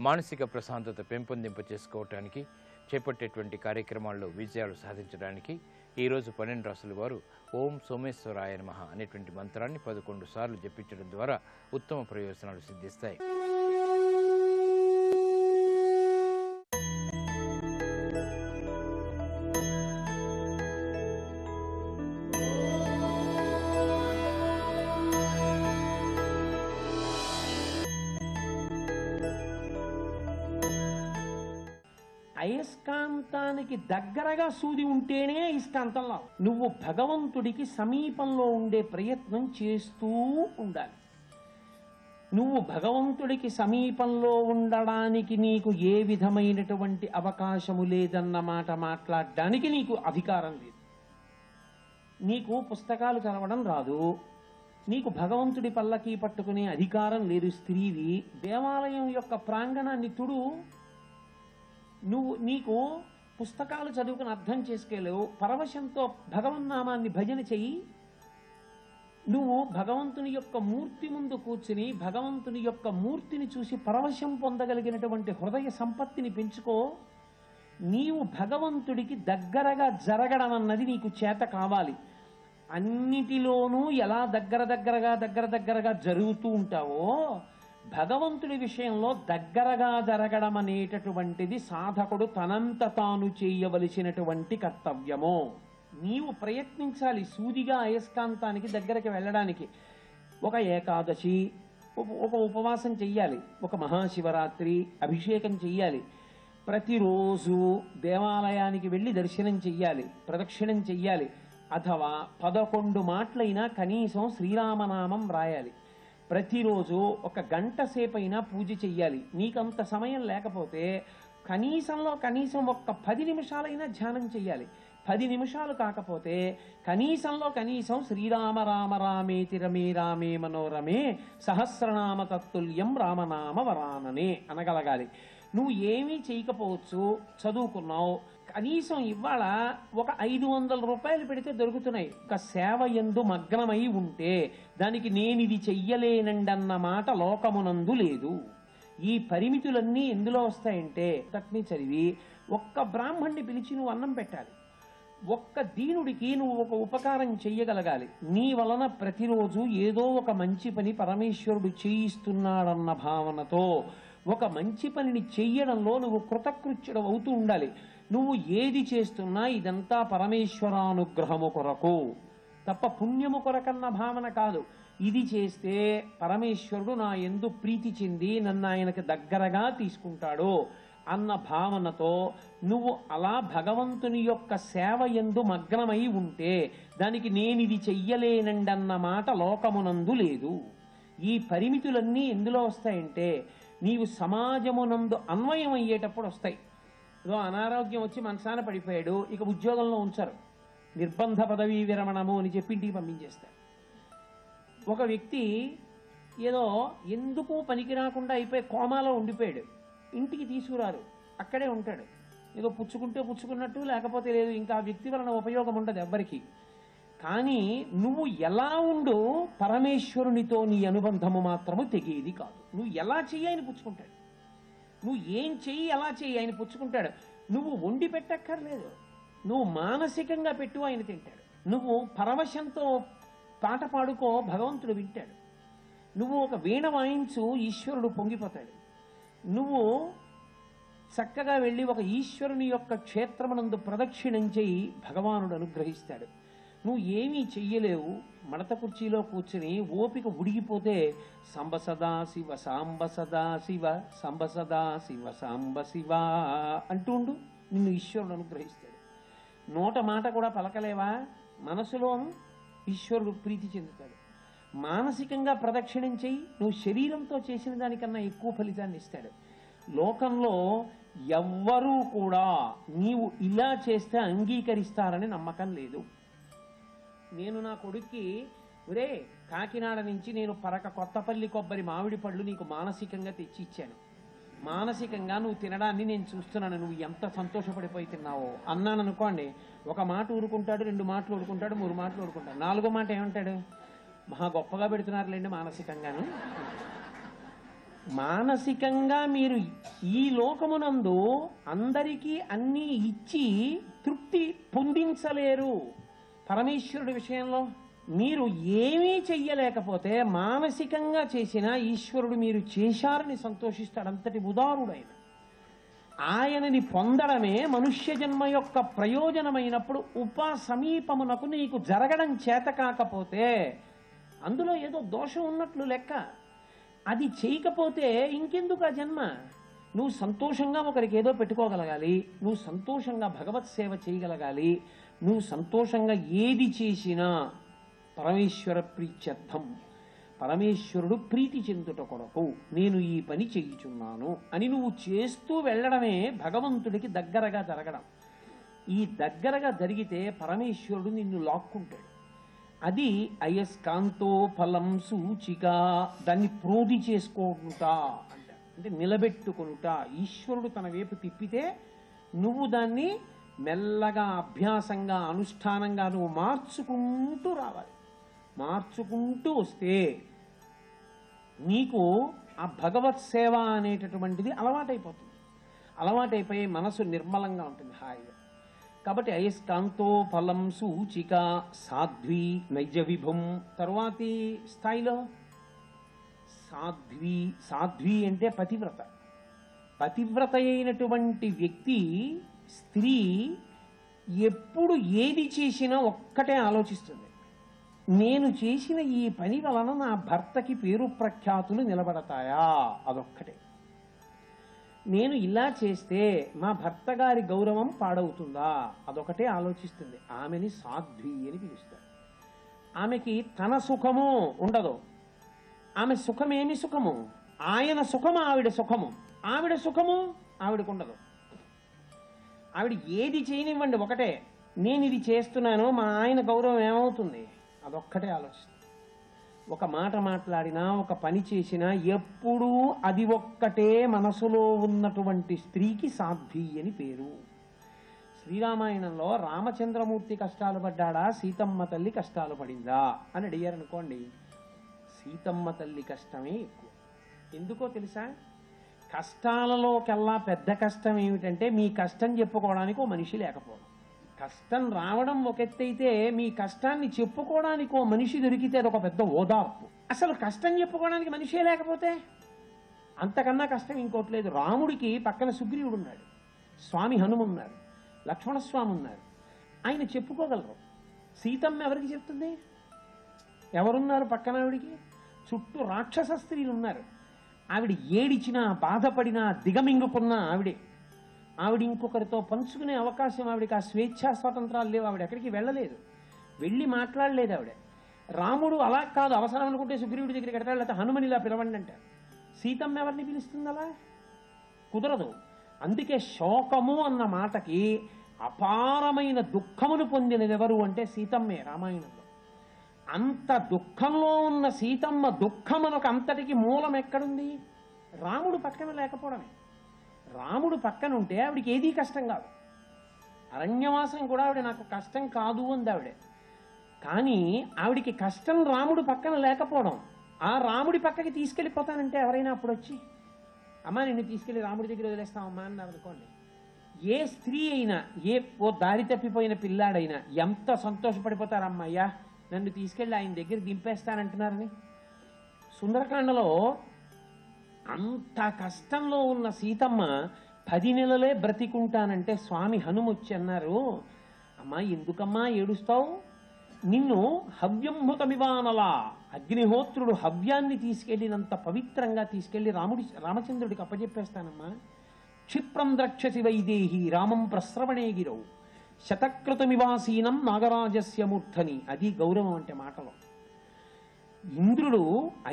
మానసిక ప్రశాంతత పెంపొందింప చేసుకోవటానికి చేపట్టేటువంటి కార్యక్రమాల్లో విజయాలు సాధించడానికి ఈరోజు 12 రాశుల వారు ఓం సోమేశ్వరాయ నమః అనేటువంటి మంత్రాన్ని 11 సార్లు జపించడం ద్వారా ఉత్తమ ప్రయోజనాలు సిద్ధిస్తాయి. అయస్కాంతానికి దగ్గరగా సూది ఉంటేనే అయస్కాంతంలో నువ్వు భగవంతుడికి సమీపంలో ఉండే ప్రయత్నం చేస్తూ ఉండాలి. నువ్వు భగవంతుడికి సమీపంలో ఉండడానికి నీకు ఏ విధమైనటువంటి అవకాశము లేదన్న మాట మాట్లాడడానికి నీకు అధికారం లేదు. నీకు పుస్తకాలు చదవడం రాదు. నీకు భగవంతుడి పల్లకి పట్టుకునే అధికారం లేదు. స్త్రీవి దేవాలయం యొక్క ప్రాంగణాన్ని తుడు. నీకు పుస్తకాలు చదువుకుని అర్థం చేసుకోలేవు. పరవశంతో భగవన్నామాన్ని భజన చెయ్యి. నువ్వు భగవంతుని యొక్క మూర్తి ముందు కూర్చుని భగవంతుని యొక్క మూర్తిని చూసి పరవశం పొందగలిగినటువంటి హృదయ సంపత్తిని పెంచుకో. నీవు భగవంతుడికి దగ్గరగా జరగడం అన్నది నీకు చేత కావాలి. అన్నిటిలోనూ ఎలా దగ్గరగా జరుగుతూ ఉంటావో భగవంతుడి విషయంలో దగ్గరగా జరగడం అనేటటువంటిది సాధకుడు తనంత తాను చేయవలసినటువంటి కర్తవ్యము. నీవు ప్రయత్నించాలి సూదిగా అయస్కాంతానికి దగ్గరికి వెళ్ళడానికి. ఒక ఏకాదశి, ఒక ఉపవాసం చెయ్యాలి. ఒక మహాశివరాత్రి అభిషేకం చెయ్యాలి. ప్రతిరోజు దేవాలయానికి వెళ్ళి దర్శనం చెయ్యాలి, ప్రదక్షిణం చెయ్యాలి. అథవా 11 మాటలైనా కనీసం శ్రీరామనామం రాయాలి. ప్రతిరోజు ఒక గంట సేపైనా పూజ చెయ్యాలి. నీకంత సమయం లేకపోతే కనీసం ఒక్క 10 నిమిషాలైనా ధ్యానం చెయ్యాలి. 10 నిమిషాలు కాకపోతే కనీసం శ్రీరామ రామ రామేతి రమే రామే మనోరమే సహస్రనామ తత్తుల్యం రామనామ వరాననే అనగలగాలి. నువ్వు ఏమీ చేయకపోవచ్చు, చదువుకున్నావు, కనీసం ఇవాళ ఒక 500 రూపాయలు పెడితే దొరుకుతున్నాయి. ఒక సేవ యందు మగ్నమై ఉంటే దానికి నేనిది చెయ్యలేనండన్న మాట లోకమునందు లేదు. ఈ పరిమితులన్నీ ఎందులో వస్తాయంటే తట్ని చదివి ఒక్క బ్రాహ్మణ్ణి పిలిచి నువ్వు అన్నం పెట్టాలి. ఒక్క దీనుడికి నువ్వు ఒక ఉపకారం చెయ్యగలగాలి. నీ వలన ప్రతిరోజు ఏదో ఒక మంచి పని పరమేశ్వరుడు చేయిస్తున్నాడన్న భావనతో ఒక మంచి పనిని చెయ్యడంలో నువ్వు కృతకృత్యుడు అవుతూ ఉండాలి. నువ్వు ఏది చేస్తున్నా ఇదంతా పరమేశ్వరానుగ్రహము కొరకు తప్ప పుణ్యము కొరకన్న భావన కాదు. ఇది చేస్తే పరమేశ్వరుడు నా యందు ప్రీతి చెంది నన్ను ఆయనకు దగ్గరగా తీసుకుంటాడు అన్న భావనతో నువ్వు అలా భగవంతుని యొక్క సేవ యందు మగ్నమై ఉంటే దానికి నేనిది చెయ్యలేనండి అన్న మాట లోకమునందు లేదు. ఈ పరిమితులన్నీ ఎందులో వస్తాయంటే నీవు సమాజమునందు అన్వయం అయ్యేటప్పుడు వస్తాయి. ఏదో అనారోగ్యం వచ్చి మనసాన పడిపోయాడు, ఇక ఉద్యోగంలో ఉంచారు, నిర్బంధ పదవీ విరమణము అని చెప్పి ఇంటికి పంపించేస్తారు. ఒక వ్యక్తి ఏదో ఎందుకు పనికి రాకుండా అయిపోయి కోమాలో ఉండిపోయాడు, ఇంటికి తీసుకురారు, అక్కడే ఉంటాడు. ఏదో పుచ్చుకుంటే పుచ్చుకున్నట్టు, లేకపోతే లేదు, ఇంకా ఆ వ్యక్తి వలన ఉపయోగం ఉండదు ఎవ్వరికి. కానీ నువ్వు ఎలా ఉండు పరమేశ్వరునితో నీ అనుబంధము మాత్రము తెగేది కాదు. నువ్వు ఎలా చెయ్యి ఆయన పుచ్చుకుంటాడు, నువ్వు ఏం చెయ్యి ఎలా చెయ్యి ఆయన పుచ్చుకుంటాడు. నువ్వు వండి పెట్టక్కర్లేదు, నువ్వు మానసికంగా పెట్టు ఆయన తింటాడు. నువ్వు పరవశంతో పాట పాడుకో భగవంతుడు వింటాడు. నువ్వు ఒక వీణ వాయించు ఈశ్వరుడు పొంగిపోతాడు. నువ్వు చక్కగా వెళ్ళి ఒక ఈశ్వరుని యొక్క క్షేత్రమునందు ప్రదక్షిణం చేయి భగవానుడు అనుగ్రహిస్తాడు. నువ్వు ఏమీ చెయ్యలేవు, మడత కుర్చీలో కూర్చుని ఓపిక ఉడిగిపోతే సంబ సదా శివ సాంబ సదా శివ సంబ సదా శివ సాంబ శివ అంటుండు, నిన్ను ఈశ్వరుడు అనుగ్రహిస్తాడు. నోట మాట కూడా పలకలేవా, మనసులోను ఈశ్వరుడు ప్రీతి చెందుతాడు. మానసికంగా ప్రదక్షిణం చెయ్యి, నువ్వు శరీరంతో చేసిన దానికన్నా ఎక్కువ ఫలితాన్ని ఇస్తాడు. లోకంలో ఎవ్వరూ కూడా నీవు ఇలా చేస్తే అంగీకరిస్తారని నమ్మకం లేదు. నేను నా కొడుక్కి ఒరే కాకినాడ నుంచి నేను పరక కొత్తపల్లి కొబ్బరి మామిడి పళ్ళు నీకు మానసికంగా తెచ్చి ఇచ్చాను, మానసికంగా నువ్వు తినడాన్ని నేను చూస్తున్నాను, నువ్వు ఎంత సంతోషపడిపోయి తిన్నావో అన్నాను అనుకోండి, ఒక మాట ఊరుకుంటాడు, 2 మాటలు ఊరుకుంటాడు, 3 మాటలు ఊరుకుంటాడు, 4వ మాట ఏమంటాడు, మహా గొప్పగా పెడుతున్నారులేండి మానసికంగాను. మానసికంగా మీరు ఈ లోకమునందు అందరికీ అన్నీ ఇచ్చి తృప్తి పొందించలేరు. పరమేశ్వరుడి విషయంలో మీరు ఏమీ చెయ్యలేకపోతే మానసికంగా చేసిన ఈశ్వరుడు మీరు చేశారని సంతోషిస్తాడు. అంతటి ఉదారుడైన ఆయనని పొందడమే మనుష్య జన్మ యొక్క ప్రయోజనమైనప్పుడు సమీపమునకు నీకు జరగడం చేత కాకపోతే అందులో ఏదో దోషం ఉన్నట్లు లెక్క. అది చేయకపోతే ఇంకెందుకు ఆ జన్మ? నువ్వు సంతోషంగా ఒకరికి ఏదో పెట్టుకోగలగాలి, నువ్వు సంతోషంగా భగవత్ సేవ చేయగలగాలి, నువ్వు సంతోషంగా ఏది చేసినా పరమేశ్వర ప్రీత్యర్థం, పరమేశ్వరుడు ప్రీతి చెందుట కొరకు నేను ఈ పని చేయుచున్నాను అని నువ్వు చేస్తూ వెళ్ళడమే భగవంతుడికి దగ్గరగా జరగడం. ఈ దగ్గరగా జరిగితే పరమేశ్వరుడు నిన్ను లాక్కుంటాడు. అది అయస్కాంతో ఫలం సూచిక, దాన్ని ప్రోధి చేసుకుంటా అంట, అంటే నిలబెట్టుకుంటా. ఈశ్వరుడు తన వైపు తిప్పితే నువ్వు దాన్ని మెల్లగా అభ్యాసంగా అనుష్ఠానంగా నువ్వు మార్చుకుంటూ రావాలి. మార్చుకుంటూ వస్తే నీకు ఆ భగవత్ సేవ అనేటటువంటిది అలవాటైపోతుంది. అలవాటైపోయి మనసు నిర్మలంగా ఉంటుంది, హాయిగా. కాబట్టి అయస్కాంతో ఫలం సూచిక సాధ్వి నైజ విభుం. తరువాతి స్థాయిలో సాధ్వి. సాధ్వి అంటే పతివ్రత. పతివ్రత అయినటువంటి వ్యక్తి, స్త్రీ ఎప్పుడు ఏది చేసినా ఒక్కటే ఆలోచిస్తుంది, నేను చేసిన ఈ పని వలన నా భర్తకి పేరు ప్రఖ్యాతులు నిలబడతాయా, అదొక్కటే. నేను ఇలా చేస్తే మా భర్త గారి గౌరవం పాడవుతుందా, అదొకటే ఆలోచిస్తుంది. ఆమెని సాధ్వి అని పిలుస్తారు. ఆమెకి తన సుఖము ఉండదు. ఆమె సుఖమేమి సుఖము, ఆయన సుఖము ఆవిడ సుఖము, ఆవిడ సుఖము ఆవిడకు ఉండదు. ఆవిడ ఏది చేయనివ్వండి ఒకటే, నేను ఇది చేస్తున్నాను మా ఆయన గౌరవం ఏమవుతుంది, అదొక్కటే ఆలోచిస్తుంది. ఒక మాట మాట్లాడినా ఒక పని చేసినా ఎప్పుడూ అది ఒక్కటే మనసులో ఉన్నటువంటి స్త్రీకి సాధ్వి అని పేరు. శ్రీరామాయణంలో రామచంద్రమూర్తి కష్టాలు పడ్డాడా, సీతమ్మ తల్లి కష్టాలు పడిందా అని అడిగారు అనుకోండి, సీతమ్మ తల్లి కష్టమే ఎక్కువ. ఎందుకో తెలుసా? కష్టాలలోకెల్లా పెద్ద కష్టం ఏమిటంటే మీ కష్టం చెప్పుకోవడానికి ఓ మనిషి లేకపోవడం. కష్టం రావడం ఒక ఎత్తైతే మీ కష్టాన్ని చెప్పుకోవడానికి ఓ మనిషి దొరికితే అదొక పెద్ద ఓదార్పు. అసలు కష్టం చెప్పుకోవడానికి మనిషే లేకపోతే అంతకన్నా కష్టం ఇంకోటి లేదు. రాముడికి పక్కన సుగ్రీవుడు ఉన్నాడు, స్వామి హనుమ ఉన్నారు, లక్ష్మణస్వామి ఉన్నారు. ఆయన చెప్పుకోగలరు. సీతమ్మ ఎవరికి చెప్తుంది? ఎవరున్నారు పక్కన ఆవిడికి? చుట్టూ రాక్షస స్త్రీలు ఉన్నారు. ఆవిడ ఏడిచినా బాధపడినా దిగమింగుకున్నా ఆవిడ ఇంకొకరితో పంచుకునే అవకాశం ఆవిడకి, ఆ స్వేచ్ఛా స్వాతంత్రాలు లేవు. ఆవిడ ఎక్కడికి వెళ్ళలేదు, వెళ్ళి మాట్లాడలేదు ఆవిడ. రాముడు అలా కాదు, అవసరం అనుకుంటే సుగ్రీవుడి దగ్గరికి ఎడతాడు, లేకపోతే హనుమని ఇలా పిలవండి అంటారు. సీతమ్మ ఎవరిని పిలుస్తుంది? అలా కుదరదు. అందుకే శోకము అన్న మాటకి అపారమైన దుఃఖమును పొందినది ఎవరు అంటే సీతమ్మే. రామాయణంలో అంత దుఃఖంలో ఉన్న సీతమ్మ దుఃఖమునకు అంతటికి మూలం ఎక్కడుంది? రాముడు పక్కన లేకపోవడమే. రాముడు పక్కన ఉంటే ఆవిడికి ఏదీ కష్టం కాదు. అరణ్యవాసం కూడా ఆవిడ నాకు కష్టం కాదు అంది ఆవిడ. కానీ ఆవిడికి కష్టం రాముడు పక్కన లేకపోవడం. ఆ రాముడి పక్కకి తీసుకెళ్ళిపోతానంటే ఎవరైనా అప్పుడు వచ్చి, అమ్మా నిన్ను తీసుకెళ్ళి రాముడి దగ్గర వదిలేస్తామమ్మా అన్నారు అనుకోండి, ఏ స్త్రీ అయినా, ఓ దారి తప్పిపోయిన పిల్లాడైనా ఎంత సంతోషపడిపోతారమ్మయ్యా నన్ను తీసుకెళ్ళి ఆయన దగ్గర దింపేస్తానంటున్నారని. సుందరకాండలో అంత కష్టంలో ఉన్న సీతమ్మ 10 నెలలే బ్రతికుంటానంటే స్వామి హనుమ వచ్చి అన్నారు, అమ్మా ఎందుకమ్మా ఏడుస్తావు? నిన్ను హవ్యంహుతమివానలా, అగ్నిహోత్రుడు హవ్యాన్ని తీసుకెళ్లినంత పవిత్రంగా తీసుకెళ్లి రామచంద్రుడికి అప్పచెప్పేస్తానమ్మా. క్షిప్రం ద్రక్షసి వైదేహి రామం ప్రస్రవణే గిరౌ శతకృతమివాసీనం నాగరాజస్య మూర్ధని. అది గౌరవం అంటే మాటలో. ఇంద్రుడు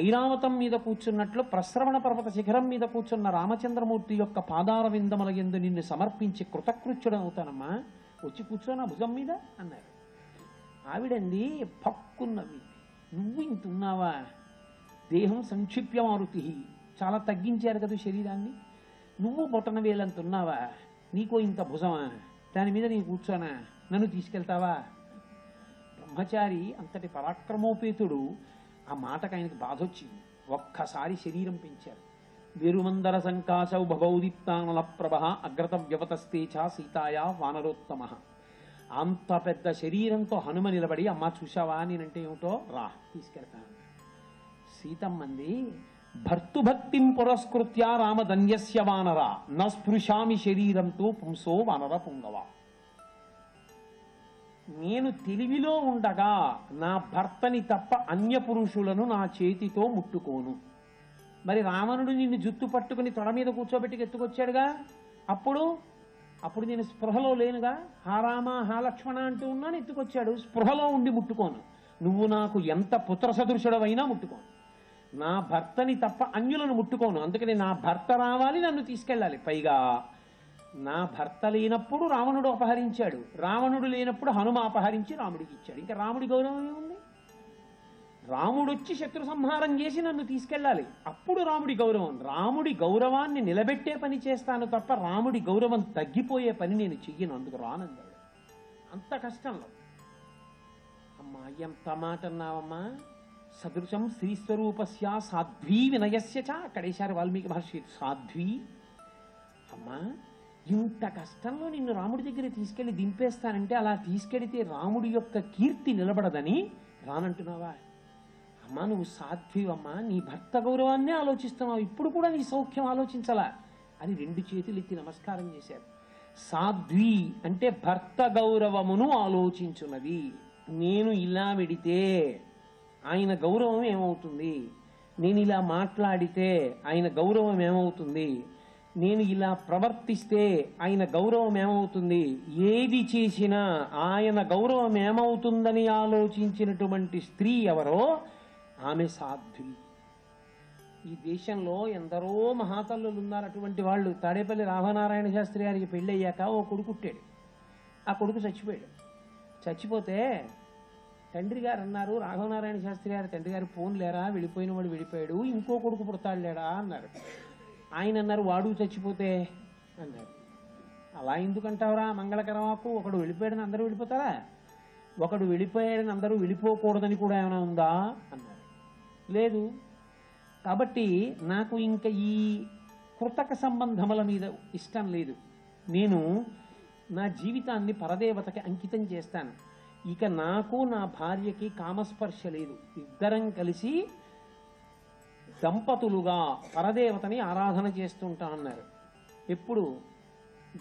ఐరావతం మీద కూర్చున్నట్లు ప్రస్రవణ పర్వత శిఖరం మీద కూర్చున్న రామచంద్రమూర్తి యొక్క పాదార విందముల యందు నిన్ను సమర్పించి కృతకృత్యుడవుతానమ్మా, వచ్చి కూర్చోనా భుజం మీద అన్నారు. ఆవిడంది పక్కున్నవి, నువ్వు ఇంతున్నావా? దేహం సంక్షిప్య మారుతి, చాలా తగ్గించారు కదా శరీరాన్ని. నువ్వు బొటన వేలంతున్నావా? నీకో ఇంత భుజమా? దాని మీద నీ కూర్చోనా? నన్ను తీసుకెళ్తావా? బ్రహ్మచారి అంతటి పరాక్రమోపేతుడు. ఆ మాటకు ఆయనకు బాధ వచ్చింది. ఒక్కసారి శరీరం పెంచారు. వేరుమందర సంకాశౌ భగౌదీప్తానల ప్రభ అగ్రత వ్యవతస్తే చ సీతాయా వానరోత్తమ. అంత పెద్ద శరీరంతో హనుమ నిలబడి, అమ్మా చూశావా నేనంటే ఏమిటో, రా తీసుకెళ్తాను. సీతమ్మంది, భర్తుభక్తిం పురస్కృత్య రామధన్యస్య వానర న స్పృశామి శరీరంతో పుంసో వానర పుంగవ. నేను తెలివిలో ఉండగా నా భర్తని తప్ప అన్య పురుషులను నా చేతితో ముట్టుకోను. మరి రావణుడు నిన్ను జుత్తు పట్టుకుని తొడ మీద కూర్చోబెట్టి ఎత్తుకొచ్చాడుగా, అప్పుడు నేను స్పృహలో లేనుగా. హా రామ హా లక్ష్మణ అంటూ ఉన్నాను, ఎత్తుకొచ్చాడు. స్పృహలో ఉండి ముట్టుకోను. నువ్వు నాకు ఎంత పుత్ర సదృశుడవైనా ముట్టుకోను. నా భర్తని తప్ప అన్యులను ముట్టుకోను. అందుకని నా భర్త రావాలి, నన్ను తీసుకెళ్ళాలి. పైగా నా భర్త లేనప్పుడు రావణుడు అపహరించాడు, రావణుడు లేనప్పుడు హనుమ అపహరించి రాముడికి ఇచ్చాడు. ఇంకా రాముడి గౌరవం ఏముంది? రాముడు వచ్చి శత్రు సంహారం చేసి నన్ను తీసుకెళ్ళాలి, అప్పుడు రాముడి గౌరవం. రాముడి గౌరవాన్ని నిలబెట్టే పని చేస్తాను తప్ప రాముడి గౌరవం తగ్గిపోయే పని నేను చెయ్యను. అందుకు రానందాడు. అంత కష్టంలో. అమ్మా ఎంత మాట అన్నావమ్మా. సదృశం శ్రీస్వరూపస్య సాధ్వీ వినయస్య చ. అక్కడేశారు వాల్మీకి మహర్షి, సాధ్వీ. అమ్మా ఇంత కష్టంలో నిన్ను రాముడి దగ్గర తీసుకెళ్లి దింపేస్తానంటే, అలా తీసుకెడితే రాముడి యొక్క కీర్తి నిలబడదని రానంటున్నావా? అమ్మా నువ్వు సాధ్వీవమ్మా, నీ భర్త గౌరవాన్నే ఆలోచిస్తున్నావు, ఇప్పుడు కూడా నీ సౌఖ్యం ఆలోచించలా అని 2 చేతులు ఎత్తి నమస్కారం చేశారు. సాధ్వీ అంటే భర్త గౌరవమును ఆలోచించున్నది. నేను ఇలా విడితే ఆయన గౌరవం ఏమవుతుంది? నేను ఇలా మాట్లాడితే ఆయన గౌరవం ఏమవుతుంది? నేను ఇలా ప్రవర్తిస్తే ఆయన గౌరవం ఏమవుతుంది? ఏది చేసినా ఆయన గౌరవం ఏమవుతుందని ఆలోచించినటువంటి స్త్రీ ఎవరో ఆమె సాధ్వి. ఈ దేశంలో ఎందరో మహాతల్లులు ఉన్నారు అటువంటి వాళ్ళు. తాడేపల్లి రాఘవనారాయణ శాస్త్రి గారికి పెళ్ళయ్యాక ఓ కొడుకు పుట్టాడు. ఆ కొడుకు చచ్చిపోయాడు. చచ్చిపోతే తండ్రి గారు అన్నారు, రాఘవనారాయణ శాస్త్రి గారు తండ్రి గారు ఫోన్ లేరా, వెళ్ళిపోయిన వాడు వెళ్ళిపోయాడు, ఇంకో కొడుకు పుడతాడు లేడా అన్నారు. ఆయన అన్నారు, వాడు చచ్చిపోతే అన్నారు. అలా ఎందుకంటావురా మంగళకరమాకు? ఒకడు వెళ్ళిపోయాడని అందరూ వెళ్ళిపోతారా? ఒకడు వెళ్ళిపోయాడని అందరూ వెళ్ళిపోకూడదని కూడా ఏమైనా ఉందా అన్నారు. లేదు. కాబట్టి నాకు ఇంకా ఈ కృతక సంబంధముల మీద ఇష్టం లేదు. నేను నా జీవితాన్ని పరదేవతకి అంకితం చేస్తాను. ఇక నాకు నా భార్యకి కామస్పర్శ లేదు. ఇద్దరం కలిసి దంపతులుగా పరదేవతని ఆరాధన చేస్తుంటా అన్నారు. ఎప్పుడు?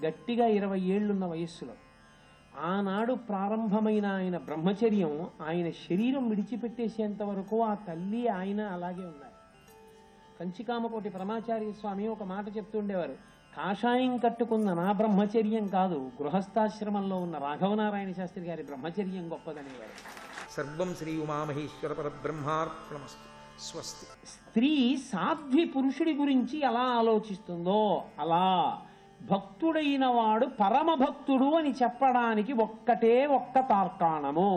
గట్టిగా 20 ఏళ్లున్న వయస్సులో. ఆనాడు ప్రారంభమైన ఆయన బ్రహ్మచర్యం ఆయన శరీరం విడిచిపెట్టేసేంత వరకు ఆ తల్లి ఆయన అలాగే ఉన్నారు. కంచికామకోటి పరమాచార్య స్వామి ఒక మాట చెప్తుండేవారు, కాషాయం కట్టుకున్న నా బ్రహ్మచర్యం కాదు, గృహస్థాశ్రమంలో ఉన్న రాఘవనారాయణ శాస్త్రి గారి బ్రహ్మచర్యం గొప్పదనేవారు. సర్వం శ్రీ ఉమామహేశ్వర పరబ్రహ్మార్పణమస్తు. స్వస్తి. స్త్రీ సాధ్వి పురుషుడి గురించి ఎలా ఆలోచిస్తుందో అలా భక్తుడైన వాడు పరమభక్తుడు అని చెప్పడానికి ఒక్కటే ఒక్క తార్కాణము.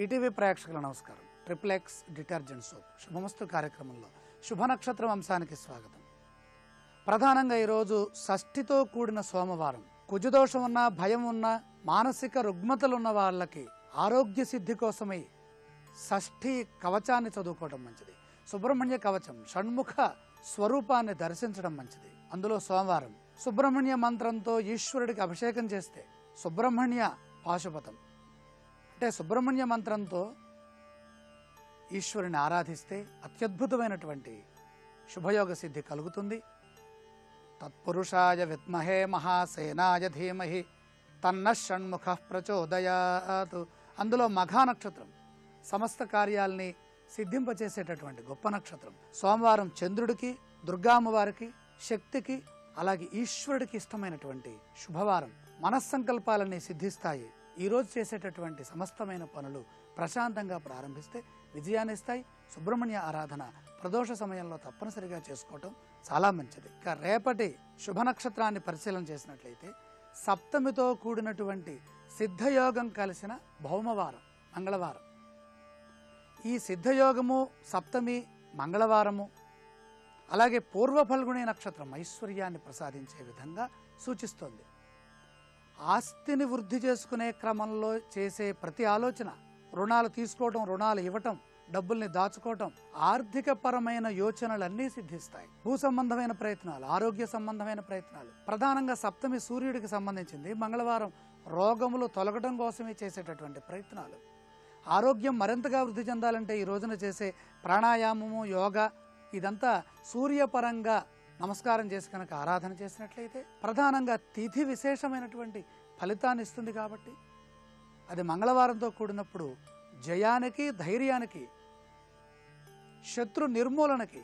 ఈటీవీ ప్రేక్షకుల నమస్కారం. ట్రిప్లెక్స్ డిటర్జెంట్ సోప్ శుభమస్తు కార్యక్రమంలో శుభ నక్షత్రం అంశానికి స్వాగతం. ప్రధానంగా ఈరోజు షష్ఠితో కూడిన సోమవారం. కుజదోషం ఉన్నా, భయం ఉన్నా, మానసిక రుగ్మతలున్న వాళ్ళకి ఆరోగ్య సిద్ధి కోసమై షష్ఠి కవచాన్ని చదువుకోవడం మంచిది. సుబ్రహ్మణ్య కవచం షణ్ముఖ స్వరూపాన్ని దర్శించడం మంచిది. అందులో సోమవారం సుబ్రహ్మణ్య మంత్రంతో ఈశ్వరుడికి అభిషేకం చేస్తే, సుబ్రహ్మణ్య పాశుపతం అంటే సుబ్రహ్మణ్య మంత్రంతో ఈశ్వరుని ఆరాధిస్తే అత్యద్భుతమైనటువంటి శుభయోగ సిద్ధి కలుగుతుంది. తత్పురుషాయ విద్మహే మహాసేనాయ ధీమహి తన్న షణ్ముఖ ప్రచోదయాత్. అందులో మఘా నక్షత్రం సమస్త కార్యాల్ని సిద్ధింపచేసేటటువంటి గొప్ప నక్షత్రం. సోమవారం చంద్రుడికి, దుర్గామ్మవారికి, శక్తికి, అలాగే ఈశ్వరుడికి ఇష్టమైనటువంటి శుభవారం. మనస్సంకల్పాలన్నీ సిద్ధిస్తాయి. ఈరోజు చేసేటటువంటి సమస్తమైన పనులు ప్రశాంతంగా ప్రారంభిస్తే విజయాన్నిస్తాయి. సుబ్రహ్మణ్య ఆరాధన ప్రదోష సమయంలో తప్పనిసరిగా చేసుకోవటం చాలా మంచిది. ఇక రేపటి శుభ నక్షత్రాన్ని పరిశీలన చేసినట్లయితే సప్తమితో కూడినటువంటి సిద్ధయోగం కలిసిన భౌమవారం, మంగళవారం. ఈ సిద్ధయోగము సప్తమి మంగళవారము అలాగే పూర్వ ఫల్గుణి నక్షత్రం ఐశ్వర్యాన్ని ప్రసాదించే విధంగా సూచిస్తోంది. ఆస్తిని వృద్ధి చేసుకునే క్రమంలో చేసే ప్రతి ఆలోచన, రుణాలు తీసుకోవటం, రుణాలు ఇవ్వటం, డబ్బుల్ని దాచుకోవటం, ఆర్థిక పరమైన యోచనలన్నీ సిద్ధిస్తాయి. భూ సంబంధమైన ప్రయత్నాలు, ఆరోగ్య సంబంధమైన ప్రయత్నాలు, ప్రధానంగా సప్తమి సూర్యుడికి సంబంధించింది. మంగళవారం రోగములు తొలగటం కోసమే చేసేటటువంటి ప్రయత్నాలు. ఆరోగ్యం మరింతగా వృద్ధి చెందాలంటే ఈ రోజున చేసే ప్రాణాయామము, యోగా ఇదంతా సూర్యపరంగా నమస్కారం చేసి కనుక ఆరాధన చేసినట్లయితే ప్రధానంగా తిథి విశేషమైనటువంటి ఫలితాన్ని ఇస్తుంది. కాబట్టి అది మంగళవారంతో కూడినప్పుడు జయానికి, ధైర్యానికి, శత్రు నిర్మూలనకి,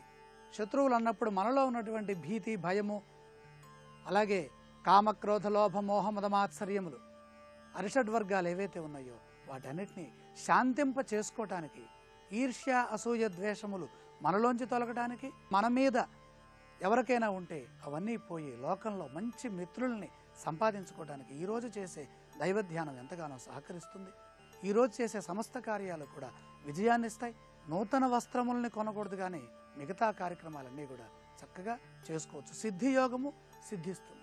శత్రువులు అన్నప్పుడు మనలో ఉన్నటువంటి భీతి, భయము, అలాగే కామక్రోధ లోభ మోహ మదమాత్సర్యములు, అరిషడ్వర్గాలు ఏవైతే ఉన్నాయో వాటన్నిటినీ శాంతింప చేసుకోవటానికి, ఈర్ష్య అసూయ ద్వేషములు మనలోంచి తొలగటానికి, మన మీద ఎవరికైనా ఉంటే అవన్నీ పోయి లోకంలో మంచి మిత్రుల్ని సంపాదించుకోవడానికి ఈరోజు చేసే దైవధ్యానం ఎంతగానో సహకరిస్తుంది. ఈరోజు చేసే సమస్త కార్యాలు కూడా విజయాన్ని ఇస్తాయి. నూతన వస్త్రముల్ని కొనకూడదు, కానీ మిగతా కార్యక్రమాలన్నీ కూడా చక్కగా చేసుకోవచ్చు. సిద్ధియోగము సిద్ధిస్తుంది.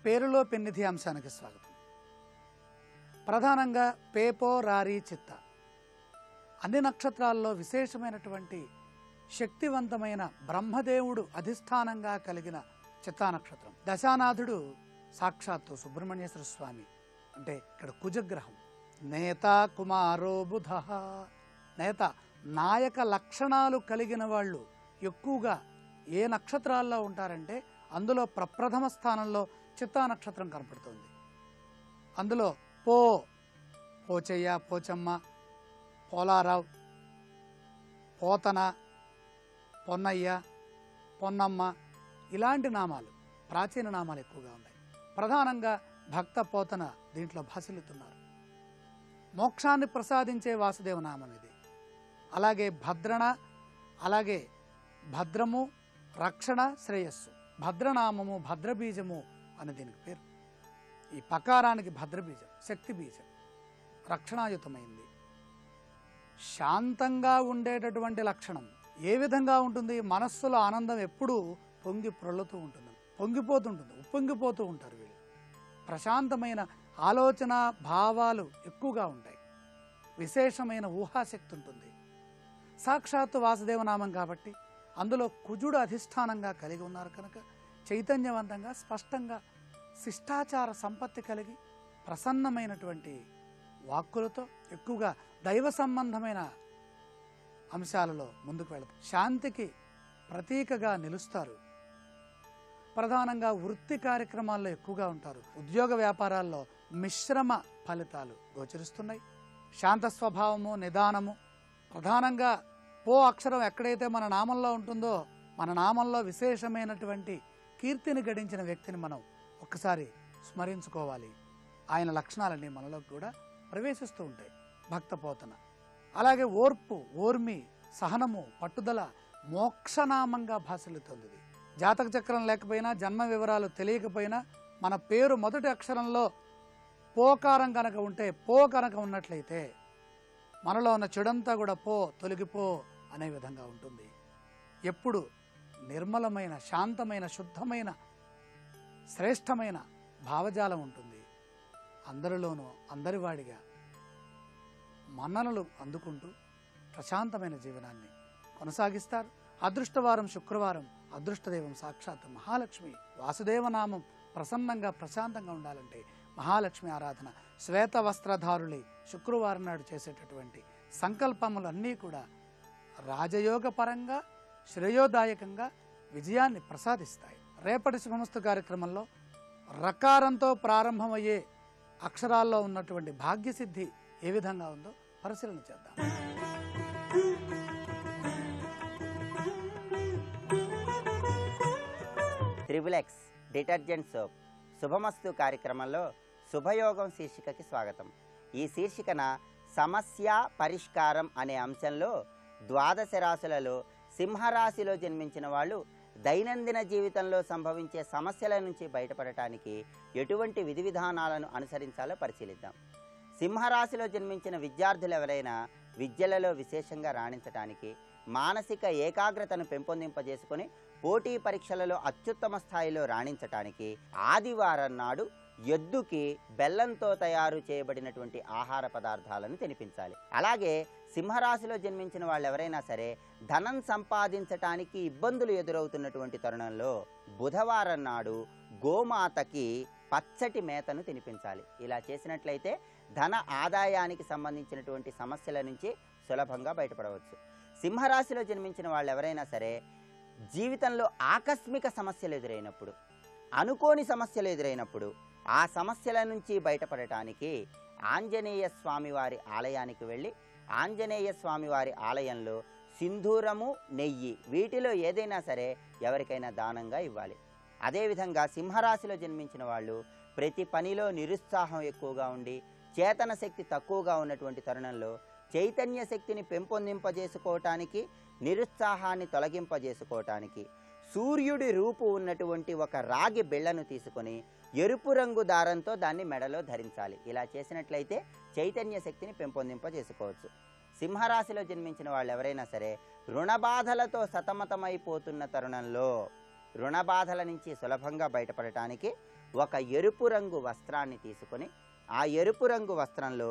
పేరులో పెన్నిధి అంశానికి స్వాగతం. ప్రధానంగా పేపో, రారి, చిత్త అన్ని నక్షత్రాల్లో విశేషమైనటువంటి శక్తివంతమైన బ్రహ్మదేవుడు అధిష్టానంగా కలిగిన చిత్తా నక్షత్రం. దశానాథుడు సాక్షాత్తు సుబ్రహ్మణ్యేశ్వర స్వామి, అంటే ఇక్కడ కుజగ్రహం. నేత కుమారో బుధ. నేత, నాయక లక్షణాలు కలిగిన వాళ్ళు ఎక్కువగా ఏ నక్షత్రాల్లో ఉంటారంటే అందులో ప్రప్రథమ స్థానంలో చిత్తా నక్షత్రం కనపడుతుంది. అందులో పోచయ్య, పోచమ్మ, పోలారావు, పోతన, పొన్నయ్య, పొన్నమ్మ ఇలాంటి నామాలు, ప్రాచీన నామాలు ఎక్కువగా ఉన్నాయి. ప్రధానంగా భక్త పోతన దీంట్లో భాసిల్లుతున్నారు. మోక్షాన్ని ప్రసాదించే వాసుదేవ నామం ఇది. అలాగే భద్రణ, అలాగే భద్రము, రక్షణ, శ్రేయస్సు. భద్రనామము, భద్రబీజము అని దీనికి పేరు. ఈ పకారానికి భద్రబీజం, శక్తి బీజం, రక్షణాయుతమైంది. శాంతంగా ఉండేటటువంటి లక్షణం ఏ విధంగా ఉంటుంది? మనస్సులో ఆనందం ఎప్పుడూ పొంగి ప్రొల్లుతూ ఉంటుంది, పొంగిపోతుంటుంది, ఉప్పొంగిపోతూ ఉంటారు వీళ్ళు. ప్రశాంతమైన ఆలోచన భావాలు ఎక్కువగా ఉంటాయి. విశేషమైన ఊహాశక్తి ఉంటుంది. సాక్షాత్తు వాసుదేవనామం కాబట్టి అందులో కుజుడు అధిష్టానంగా కలిగి ఉన్నారు కనుక చైతన్యవంతంగా స్పష్టంగా శిష్టాచార సంపత్తి కలిగి ప్రసన్నమైనటువంటి వాక్కులతో ఎక్కువగా దైవ సంబంధమైన అంశాలలో ముందుకు వెళతారు. శాంతికి ప్రతీకగా నిలుస్తారు. ప్రధానంగా వృత్తి కార్యక్రమాల్లో ఎక్కువగా ఉంటారు. ఉద్యోగ వ్యాపారాల్లో మిశ్రమ ఫలితాలు గోచరిస్తున్నాయి. శాంత స్వభావము, నిదానము, ప్రధానంగా పో అక్షరం ఎక్కడైతే మన నామంలో ఉంటుందో మన నామంలో విశేషమైనటువంటి కీర్తిని గడించిన వ్యక్తిని మనం ఒక్కసారి స్మరించుకోవాలి. ఆయన లక్షణాలన్నీ మనలోకి కూడా ప్రవేశిస్తూ ఉంటాయి. భక్తపోతన, అలాగే ఓర్పు, ఓర్మి, సహనము, పట్టుదల మోక్షనామంగా భాషలుతుంది. జాతక చక్రం లేకపోయినా, జన్మ వివరాలు తెలియకపోయినా మన పేరు మొదటి అక్షరంలో పోకారం కనుక ఉంటే, పో కనుక ఉన్నట్లయితే మనలో ఉన్న చెడంతా కూడా పో, తొలగిపో అనే విధంగా ఉంటుంది. ఎప్పుడు నిర్మలమైన, శాంతమైన, శుద్ధమైన, శ్రేష్టమైన భావజాలం ఉంటుంది. అందరిలోనూ అందరివాడిగా మన్ననలు అందుకుంటూ ప్రశాంతమైన జీవనాన్ని కొనసాగిస్తారు. అదృష్టవారం శుక్రవారం, అదృష్టదైవం సాక్షాత్ మహాలక్ష్మి. వాసుదేవనామం ప్రసన్నంగా ప్రశాంతంగా ఉండాలంటే మహాలక్ష్మి ఆరాధన. శ్వేత వస్త్రధారులై శుక్రవారం నాడు చేసేటటువంటి సంకల్పములన్నీ కూడా రాజయోగ పరంగా శ్రేయోదాయకంగా విజయాన్ని ప్రసాదిస్తాయి. రేపటి శుభమస్తు కార్యక్రమంలో రకారంతో ప్రారంభమయ్యే అక్షరాల్లో ఉన్నటువంటి భాగ్యసిద్ధి ఏ విధంగా ఉందో పరిశీలన చేద్దాం. త్రిబులెక్స్ డిటర్జెంట్ సోప్ శుభమస్తు కార్యక్రమంలో శుభయోగం శీర్షికకి స్వాగతం. ఈ శీర్షికన సమస్య పరిష్కారం అనే అంశంలో ద్వాదశ రాశులలో సింహరాశిలో జన్మించిన వాళ్ళు దైనందిన జీవితంలో సంభవించే సమస్యల నుంచి బయటపడటానికి ఎటువంటి విధి విధానాలను అనుసరించాలో పరిశీలిద్దాం. సింహరాశిలో జన్మించిన విద్యార్థులు ఎవరైనా విద్యలలో విశేషంగా రాణించటానికి, మానసిక ఏకాగ్రతను పెంపొందింపజేసుకొని పోటీ పరీక్షలలో అత్యుత్తమ స్థాయిలో రాణించటానికి ఆదివారం నాడు ఎద్దుకి బెల్లంతో తయారు చేయబడినటువంటి ఆహార పదార్థాలను తినిపించాలి. అలాగే సింహరాశిలో జన్మించిన వాళ్ళు ఎవరైనా సరే ధనం సంపాదించటానికి ఇబ్బందులు ఎదురవుతున్నటువంటి తరుణంలో బుధవారం నాడు గోమాతకి పచ్చటి మేతను తినిపించాలి. ఇలా చేసినట్లయితే ధన ఆదాయానికి సంబంధించినటువంటి సమస్యల నుంచి సులభంగా బయటపడవచ్చు. సింహరాశిలో జన్మించిన వాళ్ళు ఎవరైనా సరే జీవితంలో ఆకస్మిక సమస్యలు ఎదురైనప్పుడు, అనుకోని సమస్యలు ఎదురైనప్పుడు ఆ సమస్యల నుంచి బయటపడటానికి ఆంజనేయ స్వామివారి ఆలయానికి వెళ్ళి ఆంజనేయ స్వామివారి ఆలయంలో సింధూరము, నెయ్యి వీటిలో ఏదైనా సరే ఎవరికైనా దానంగా ఇవ్వాలి. అదేవిధంగా సింహరాశిలో జన్మించిన వాళ్ళు ప్రతి పనిలో నిరుత్సాహం ఎక్కువగా ఉండి చేతన శక్తి తక్కువగా ఉన్నటువంటి తరుణంలో చైతన్య శక్తిని పెంపొందింపజేసుకోవటానికి, నిరుత్సాహాన్ని తొలగింపజేసుకోవటానికి సూర్యుడి రూపు ఉన్నటువంటి ఒక రాగి బిళ్ళను తీసుకొని ఎరుపు రంగు దారంతో దాన్ని మెడలో ధరించాలి. ఇలా చేసినట్లయితే చైతన్య శక్తిని పెంపొందింపజేసుకోవచ్చు. సింహరాశిలో జన్మించిన వాళ్ళు ఎవరైనా సరే రుణబాధలతో సతమతమైపోతున్న తరుణంలో రుణబాధల నుంచి సులభంగా బయటపడటానికి ఒక ఎరుపు రంగు వస్త్రాన్ని తీసుకొని ఆ ఎరుపు రంగు వస్త్రంలో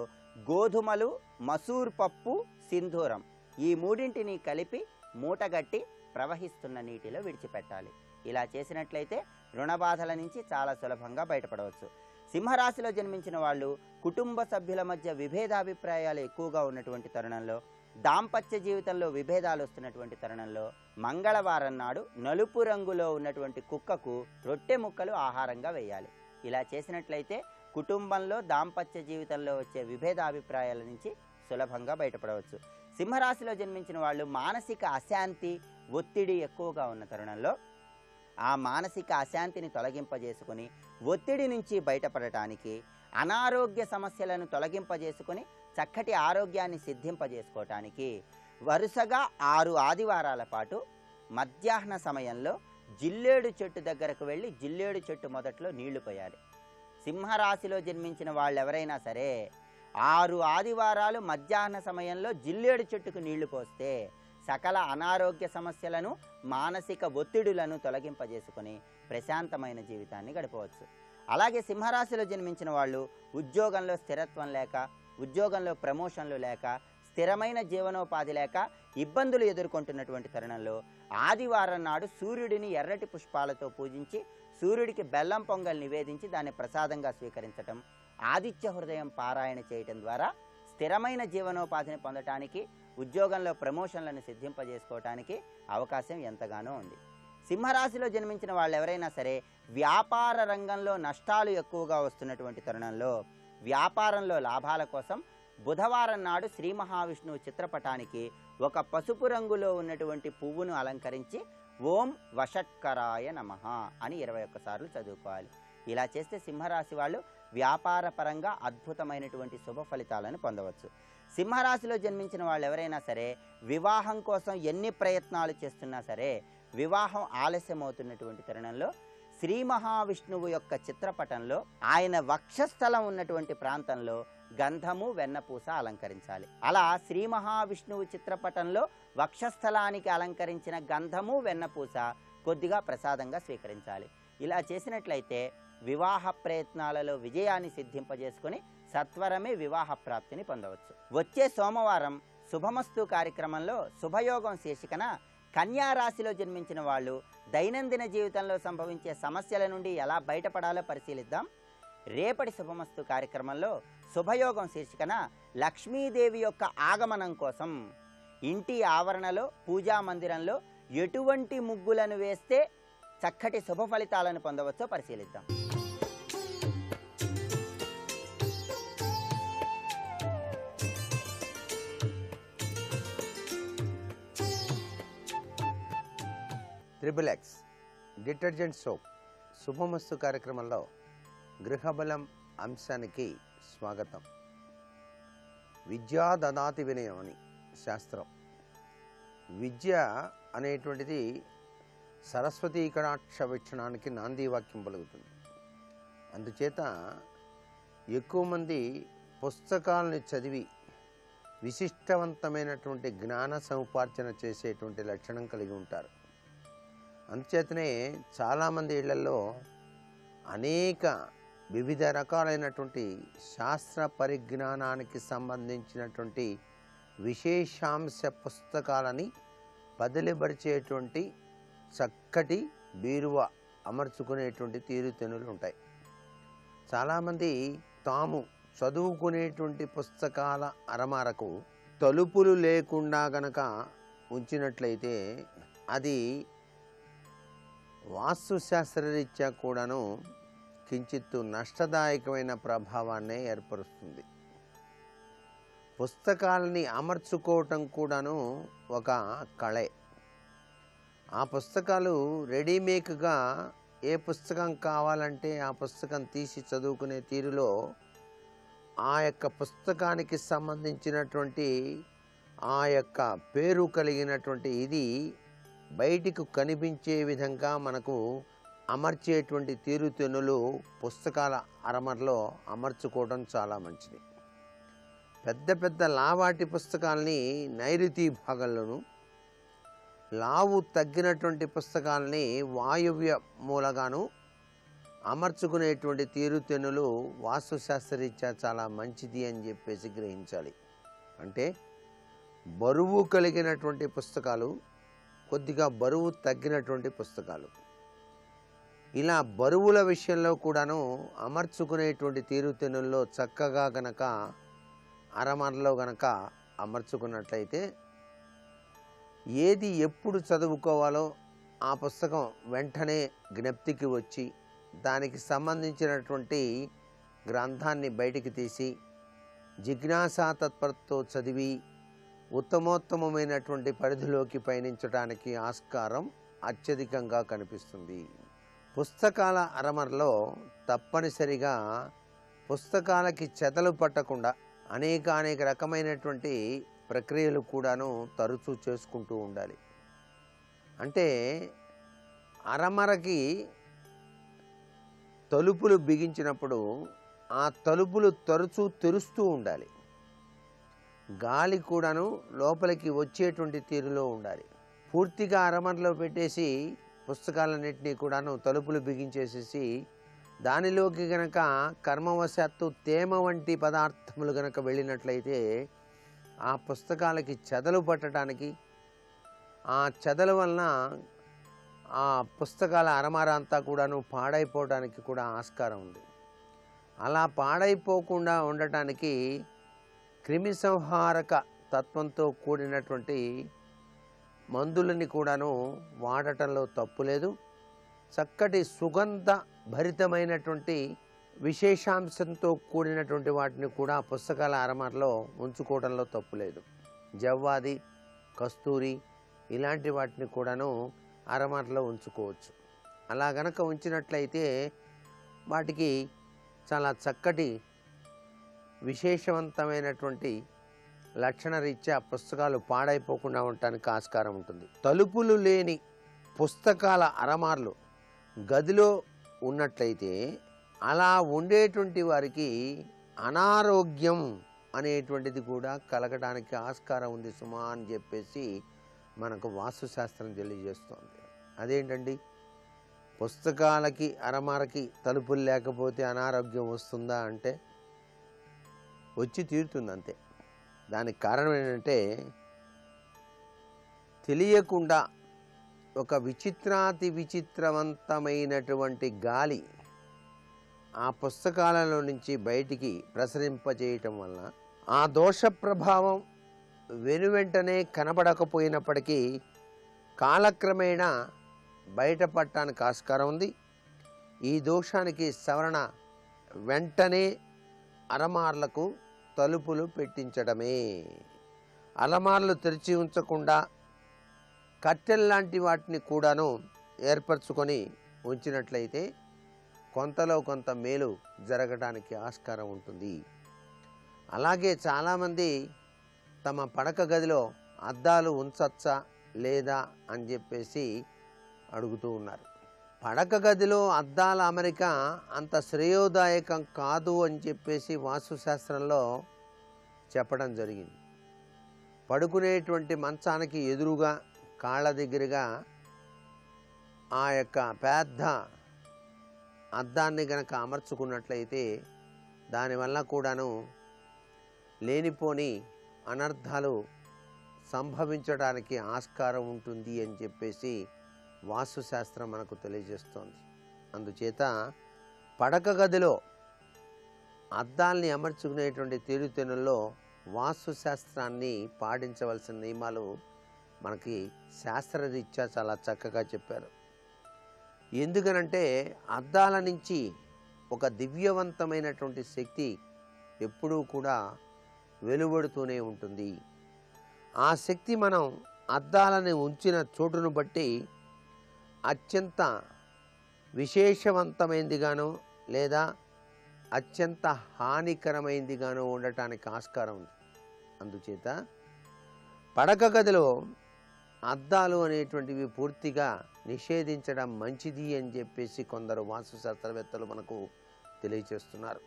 గోధుమలు, మసూర్ పప్పు, సింధూరం ఈ మూడింటిని కలిపి మూటగట్టి ప్రవహిస్తున్న నీటిలో విడిచిపెట్టాలి. ఇలా చేసినట్లయితే రుణబాధల నుంచి చాలా సులభంగా బయటపడవచ్చు. సింహరాశిలో జన్మించిన వాళ్ళు కుటుంబ సభ్యుల మధ్య విభేదాభిప్రాయాలు ఎక్కువగా ఉన్నటువంటి తరుణంలో, దాంపత్య జీవితంలో విభేదాలు వస్తున్నటువంటి తరుణంలో మంగళవారం నాడు నలుపు రంగులో ఉన్నటువంటి కుక్కకు రొట్టె ముక్కలు ఆహారంగా వేయాలి. ఇలా చేసినట్లయితే కుటుంబంలో, దాంపత్య జీవితంలో వచ్చే విభేదాభిప్రాయాల నుంచి సులభంగా బయటపడవచ్చు. సింహరాశిలో జన్మించిన వాళ్ళు మానసిక అశాంతి, ఒత్తిడి ఎక్కువగా ఉన్న తరుణంలో ఆ మానసిక అశాంతిని తొలగింపజేసుకొని ఒత్తిడి నుంచి బయటపడటానికి, అనారోగ్య సమస్యలను తొలగింపజేసుకొని చక్కటి ఆరోగ్యాన్ని సిద్ధింపజేసుకోవటానికి వరుసగా 6 ఆదివారాల పాటు మధ్యాహ్న సమయంలో జిల్లేడు చెట్టు దగ్గరకు వెళ్ళి జిల్లేడు చెట్టు మొదట్లో నీళ్లు పోయాలి. సింహరాశిలో జన్మించిన వాళ్ళు ఎవరైనా సరే 6 ఆదివారాలు మధ్యాహ్న సమయంలో జిల్లేడు చెట్టుకు నీళ్లు పోస్తే సకల అనారోగ్య సమస్యలను, మానసిక ఒత్తిడులను తొలగింపజేసుకొని ప్రశాంతమైన జీవితాన్ని గడపవచ్చు. అలాగే సింహరాశిలో జన్మించిన వాళ్ళు ఉద్యోగంలో స్థిరత్వం లేక, ఉద్యోగంలో ప్రమోషన్లు లేక, స్థిరమైన జీవనోపాధి లేక ఇబ్బందులు ఎదుర్కొంటున్నటువంటి తరుణంలో ఆదివారం నాడు సూర్యుడిని ఎర్రటి పుష్పాలతో పూజించి సూర్యుడికి బెల్లం పొంగల్ నివేదించి దాన్ని ప్రసాదంగా స్వీకరించటం, ఆదిత్య హృదయం పారాయణ చేయటం ద్వారా స్థిరమైన జీవనోపాధిని పొందటానికి, ఉద్యోగంలో ప్రమోషన్లను సిద్ధింపజేసుకోవటానికి అవకాశం ఎంతగానో ఉంది. సింహరాశిలో జన్మించిన వాళ్ళు ఎవరైనా సరే వ్యాపార రంగంలో నష్టాలు ఎక్కువగా వస్తున్నటువంటి తరుణంలో వ్యాపారంలో లాభాల కోసం బుధవారం నాడు శ్రీ మహావిష్ణువు చిత్రపటానికి ఒక పసుపు రంగులో ఉన్నటువంటి పువ్వును అలంకరించి ఓం వషట్కరాయ నమః అని 21 సార్లు చదువుకోవాలి. ఇలా చేస్తే సింహరాశి వాళ్ళు వ్యాపార పరంగా అద్భుతమైనటువంటి శుభ ఫలితాలను పొందవచ్చు. సింహరాశిలో జన్మించిన వాళ్ళు ఎవరైనా సరే వివాహం కోసం ఎన్ని ప్రయత్నాలు చేస్తున్నా సరే వివాహం ఆలస్యమవుతున్నటువంటి తరుణంలో శ్రీ మహావిష్ణువు యొక్క చిత్రపటంలో ఆయన వక్షస్థలం ఉన్నటువంటి ప్రాంతంలో గంధము వెన్నపూస అలంకరించాలి. అలా శ్రీ మహావిష్ణువు చిత్రపటంలో వక్షస్థలానికి అలంకరించిన గంధము వెన్నపూస కొద్దిగా ప్రసాదంగా స్వీకరించాలి. ఇలా చేసినట్లయితే వివాహ ప్రయత్నాలలో విజయాన్ని సిద్ధింపజేసుకుని సత్వరమే వివాహ ప్రాప్తిని పొందవచ్చు. వచ్చే సోమవారం శుభమస్తు కార్యక్రమంలో శుభయోగం శీర్షికన కన్యా రాశిలో జన్మించిన వాళ్ళు దైనందిన జీవితంలో సంభవించే సమస్యల నుండి ఎలా బయటపడాలో పరిశీలిద్దాం. రేపటి శుభమస్తు కార్యక్రమంలో శుభయోగం శీర్షికన లక్ష్మీదేవి యొక్క ఆగమనం కోసం ఇంటి ఆవరణలో పూజా మందిరంలో ఎటువంటి ముగ్గులను వేస్తే చక్కటి శుభ ఫలితాలను పొందవచ్చో పరిశీలిద్దాం. XXX డిటర్జెంట్ సోప్ శుభమస్తు కార్యక్రమంలో గృహబలం అంశానికి స్వాగతం. విద్యా దదాతి వినయం అని శాస్త్రం. విద్య అనేటువంటిది సరస్వతీ కటాక్ష వీక్షణానికి నాంది వాక్యం పలుకుతుంది. అందుచేత ఎక్కువ మంది పుస్తకాలని చదివి విశిష్టవంతమైనటువంటి జ్ఞాన సముపార్జన చేసేటువంటి లక్షణం కలిగి ఉంటారు. అందుచేతనే చాలామంది ఇళ్లలో అనేక వివిధ రకాలైనటువంటి శాస్త్ర పరిజ్ఞానానికి సంబంధించినటువంటి విశేషాంశ పుస్తకాలని బదిలిపరిచేటువంటి చక్కటి బీరువా అమర్చుకునేటువంటి తీరుతెన్నులు ఉంటాయి. చాలామంది తాము చదువుకునేటువంటి పుస్తకాల అరమారకు తలుపులు లేకుండా గనక ఉంచినట్లయితే అది వాస్తుశాస్త్రరీత్యా కూడాను కించిత్తు నష్టదాయకమైన ప్రభావాన్నే ఏర్పరుస్తుంది. పుస్తకాలని అమర్చుకోవటం కూడాను ఒక కళే. ఆ పుస్తకాలు రెడీమేడ్గా ఏ పుస్తకం కావాలంటే ఆ పుస్తకం తీసి చదువుకునే తీరులో ఆ యొక్క పుస్తకానికి సంబంధించినటువంటి ఆ యొక్క పేరు కలిగినటువంటి ఇది బయటికి కనిపించే విధంగా మనకు అమర్చేటువంటి తీరుతెన్నులు పుస్తకాల అరమరలో అమర్చుకోవడం చాలా మంచిది. పెద్ద పెద్ద లావాటి పుస్తకాలని నైరుతి భాగంలోను, లావు తగ్గినటువంటి పుస్తకాలని వాయువ్య మూలగాను అమర్చుకునేటువంటి తీరుతెన్నులు వాస్తుశాస్త్రరీత్యా చాలా మంచిది అని చెప్పేసి గ్రహించాలి. అంటే బరువు కలిగినటువంటి పుస్తకాలు, కొద్దిగా బరువు తగ్గినటువంటి పుస్తకాలు, ఇలా బరువుల విషయంలో కూడాను అమర్చుకునేటువంటి తీరుతెన్నుల్లో చక్కగా గనక అరమరలో గనక అమర్చుకున్నట్లయితే ఏది ఎప్పుడు చదువుకోవాలో ఆ పుస్తకం వెంటనే జ్ఞప్తికి వచ్చి దానికి సంబంధించినటువంటి గ్రంథాన్ని బయటికి తీసి జిజ్ఞాసా తత్పరతో చదివి ఉత్తమోత్తమమైనటువంటి పరిధిలోకి పయనించడానికి ఆస్కారం అత్యధికంగా కనిపిస్తుంది. పుస్తకాల అరమరలో తప్పనిసరిగా పుస్తకాలకి చెదలు పట్టకుండా అనేక రకమైనటువంటి ప్రక్రియలు కూడాను తరచూ చేసుకుంటూ ఉండాలి. అంటే అరమరకి తలుపులు బిగించినప్పుడు ఆ తలుపులు తరచూ తెరుస్తూ ఉండాలి. గాలి కూడాను లోపలికి వచ్చేటువంటి తీరులో ఉండాలి. పూర్తిగా అరమరలో పెట్టేసి పుస్తకాలన్నింటినీ కూడాను తలుపులు బిగించేసేసి దానిలోకి గనక కర్మవశాత్తు తేమ వంటి పదార్థములు గనక వెళ్ళినట్లయితే ఆ పుస్తకాలకి చెదలు పట్టడానికి, ఆ చెదల వలన ఆ పుస్తకాల అరమార అంతా కూడాను పాడైపోవడానికి కూడా ఆస్కారం ఉంది. అలా పాడైపోకుండా ఉండటానికి క్రిమి సంహారక తత్వంతో కూడినటువంటి మందులని కూడాను వాడటంలో తప్పు లేదు. చక్కటి సుగంధ భరితమైనటువంటి విశేషాంశంతో కూడినటువంటి వాటిని కూడా పుస్తకాల అరమారలో ఉంచుకోవడంలో తప్పు లేదు. జవ్వాది, కస్తూరి ఇలాంటి వాటిని కూడాను అరమారలో ఉంచుకోవచ్చు. అలా గనక ఉంచినట్లయితే వాటికి చాలా చక్కటి విశేషవంతమైనటువంటి లక్షణరీత్యా పుస్తకాలు పాడైపోకుండా ఉండటానికి ఆస్కారం ఉంటుంది. తలుపులు లేని పుస్తకాల అరమార్లు గదిలో ఉన్నట్లయితే అలా ఉండేటువంటి వారికి అనారోగ్యం అనేటువంటిది కూడా కలగడానికి ఆస్కారం ఉంది సుమా అని చెప్పేసి మనకు వాస్తుశాస్త్రం తెలియజేస్తోంది. అదేంటండి, పుస్తకాలకి అరమారకి తలుపులు లేకపోతే అనారోగ్యం వస్తుందా అంటే వచ్చి తీరుతుంది అంతే. దానికి కారణం ఏంటంటే తెలియకుండా ఒక విచిత్రాతి విచిత్రవంతమైనటువంటి గాలి ఆ పుస్తకాలలో నుంచి బయటికి ప్రసరింపజేయటం వలన ఆ దోష ప్రభావం వెనువెంటనే కనబడకపోయినప్పటికీ కాలక్రమేణా బయటపడటానికి ఆస్కారం ఉంది. ఈ దోషానికి సవరణ వెంటనే అలమార్లకు తలుపులు పెట్టించడమే. అలమార్లు తెరిచి ఉంచకుండా కట్టెల్లాంటి వాటిని కూడాను ఏర్పరచుకొని ఉంచినట్లయితే కొంతలో కొంత మేలు జరగడానికి ఆస్కారం ఉంటుంది. అలాగే చాలామంది తమ పడక గదిలో అద్దాలు ఉంచచ్చా లేదా అని చెప్పేసి అడుగుతూ ఉన్నారు. పడక గదిలో అద్దాల అమరిక అంత శ్రేయోదాయకం కాదు అని చెప్పేసి వాస్తుశాస్త్రంలో చెప్పడం జరిగింది. పడుకునేటువంటి మంచానికి ఎదురుగా కాళ్ళ దగ్గరగా ఆ యొక్క పెద్ద అద్దాన్ని గనక అమర్చుకున్నట్లయితే దానివల్ల కూడాను లేనిపోని అనర్థాలు సంభవించడానికి ఆస్కారం ఉంటుంది అని చెప్పేసి వాస్తుశాస్త్రం మనకు తెలియజేస్తోంది. అందుచేత పడక గదిలో అద్దాల్ని అమర్చుకునేటువంటి తీరుతెన్నుల్లో వాస్తుశాస్త్రాన్ని పాటించవలసిన నియమాలు మనకి శాస్త్రరీత్యా చాలా చక్కగా చెప్పారు. ఎందుకనంటే అద్దాల నుంచి ఒక దివ్యవంతమైనటువంటి శక్తి ఎప్పుడూ కూడా వెలువడుతూనే ఉంటుంది. ఆ శక్తి మనం అద్దాలని ఉంచిన చోటును బట్టి అత్యంత విశేషవంతమైనదిగానో లేదా అత్యంత హానికరమైనదిగానో ఉండటానికి ఆస్కారం ఉంది. అందుచేత పడక గదిలో అద్దాలు అనేటువంటివి పూర్తిగా నిషేధించడం మంచిది అని చెప్పేసి కొందరు వాస్తుశాస్త్రవేత్తలు మనకు తెలియచేస్తున్నారు.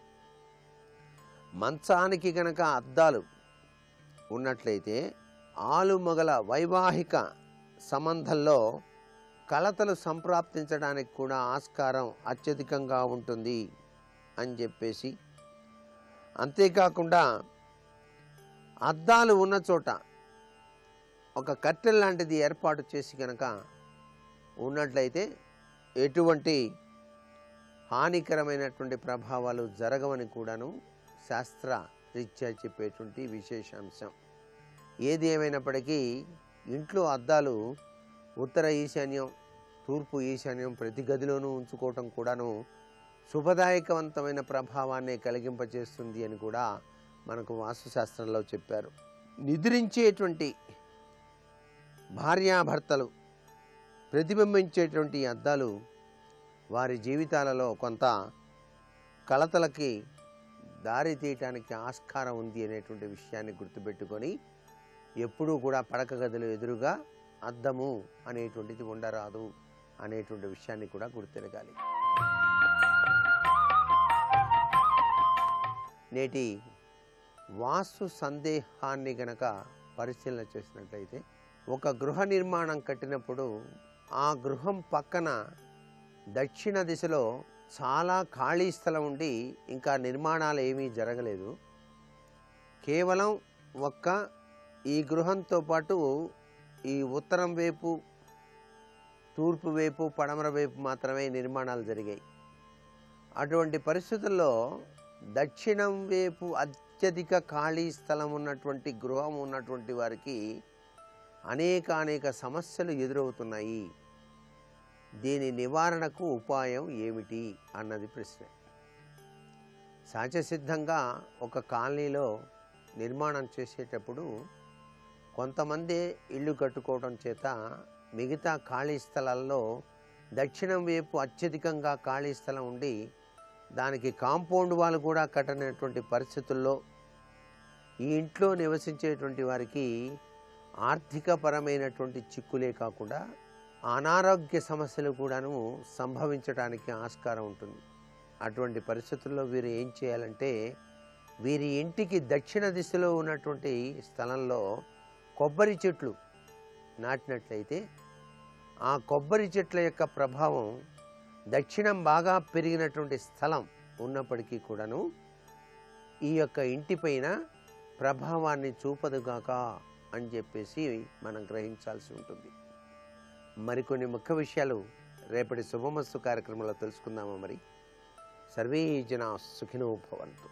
మంచానికి గనక అద్దాలు ఉన్నట్లయితే ఆలుమగల వైవాహిక సంబంధంలో కలతలు సంప్రాప్తించడానికి కూడా ఆస్కారం అత్యధికంగా ఉంటుంది అని చెప్పేసి, అంతేకాకుండా అద్దాలు ఉన్న చోట ఒక కట్టెల్ లాంటిది ఏర్పాటు చేసి కనుక ఉన్నట్లయితే ఎటువంటి హానికరమైనటువంటి ప్రభావాలు జరగవని కూడాను శాస్త్ర రీత్యా చెప్పేటువంటి విశేషాంశం. ఏది ఏమైనప్పటికీ ఇంట్లో అద్దాలు ఉత్తర ఈశాన్యం, తూర్పు ఈశాన్యం ప్రతి గదిలోనూ ఉంచుకోవటం కూడాను శుభదాయకవంతమైన ప్రభావాన్ని కలిగింపజేస్తుంది అని కూడా మనకు వాస్తుశాస్త్రంలో చెప్పారు. నిద్రించేటువంటి భార్యాభర్తలు ప్రతిబింబించేటువంటి అద్దాలు వారి జీవితాలలో కొంత కలతలకి దారి తీయటానికి ఆస్కారం ఉంది అనేటువంటి విషయాన్ని గుర్తుపెట్టుకొని ఎప్పుడూ కూడా పడక గదిలో ఎదురుగా అద్దము అనేటువంటిది ఉండరాదు అనేటువంటి విషయాన్ని కూడా గుర్తెరగాలి. నేటి వాస్తు సందేహాన్ని గనక పరిశీలన చేసినట్లయితే ఒక గృహ నిర్మాణం కట్టినప్పుడు ఆ గృహం పక్కన దక్షిణ దిశలో చాలా ఖాళీ స్థలం ఉండి ఇంకా నిర్మాణాలు ఏమీ జరగలేదు. కేవలం ఒక్క ఈ గృహంతో పాటు ఈ ఉత్తరం వైపు, తూర్పు వైపు, పడమర వైపు మాత్రమే నిర్మాణాలు జరిగాయి. అటువంటి పరిస్థితుల్లో దక్షిణం వైపు అత్యధిక ఖాళీ స్థలం ఉన్నటువంటి గృహం ఉన్నటువంటి వారికి అనేక సమస్యలు ఎదురవుతున్నాయి. దీని నివారణకు ఉపాయం ఏమిటి అన్నది ప్రశ్న. సహజసిద్ధంగా ఒక కాలనీలో నిర్మాణం చేసేటప్పుడు కొంతమంది ఇల్లు కట్టుకోవడం చేత మిగతా ఖాళీ స్థలాల్లో దక్షిణం వైపు అత్యధికంగా ఖాళీ స్థలం ఉండి దానికి కాంపౌండ్ వాళ్ళు కూడా కట్టనటువంటి పరిస్థితుల్లో ఈ ఇంట్లో నివసించేటువంటి వారికి ఆర్థికపరమైనటువంటి చిక్కులే కాకుండా అనారోగ్య సమస్యలు కూడాను సంభవించడానికి ఆస్కారం ఉంటుంది. అటువంటి పరిస్థితుల్లో వీరు ఏం చేయాలంటే, వీరి ఇంటికి దక్షిణ దిశలో ఉన్నటువంటి స్థలంలో కొబ్బరి చెట్లు నాటినట్లయితే ఆ కొబ్బరి చెట్ల యొక్క ప్రభావం దక్షిణం బాగా పెరిగినటువంటి స్థలం ఉన్నప్పటికీ కూడాను ఈ యొక్క ఇంటిపైన ప్రభావాన్ని చూపదుగాక అని చెప్పేసి మనం గ్రహించాల్సి ఉంటుంది. మరికొన్ని ముఖ్య విషయాలు రేపటి శుభమస్తు కార్యక్రమంలో తెలుసుకుందామా. మరి సర్వే జనా సుఖినో భవంతు.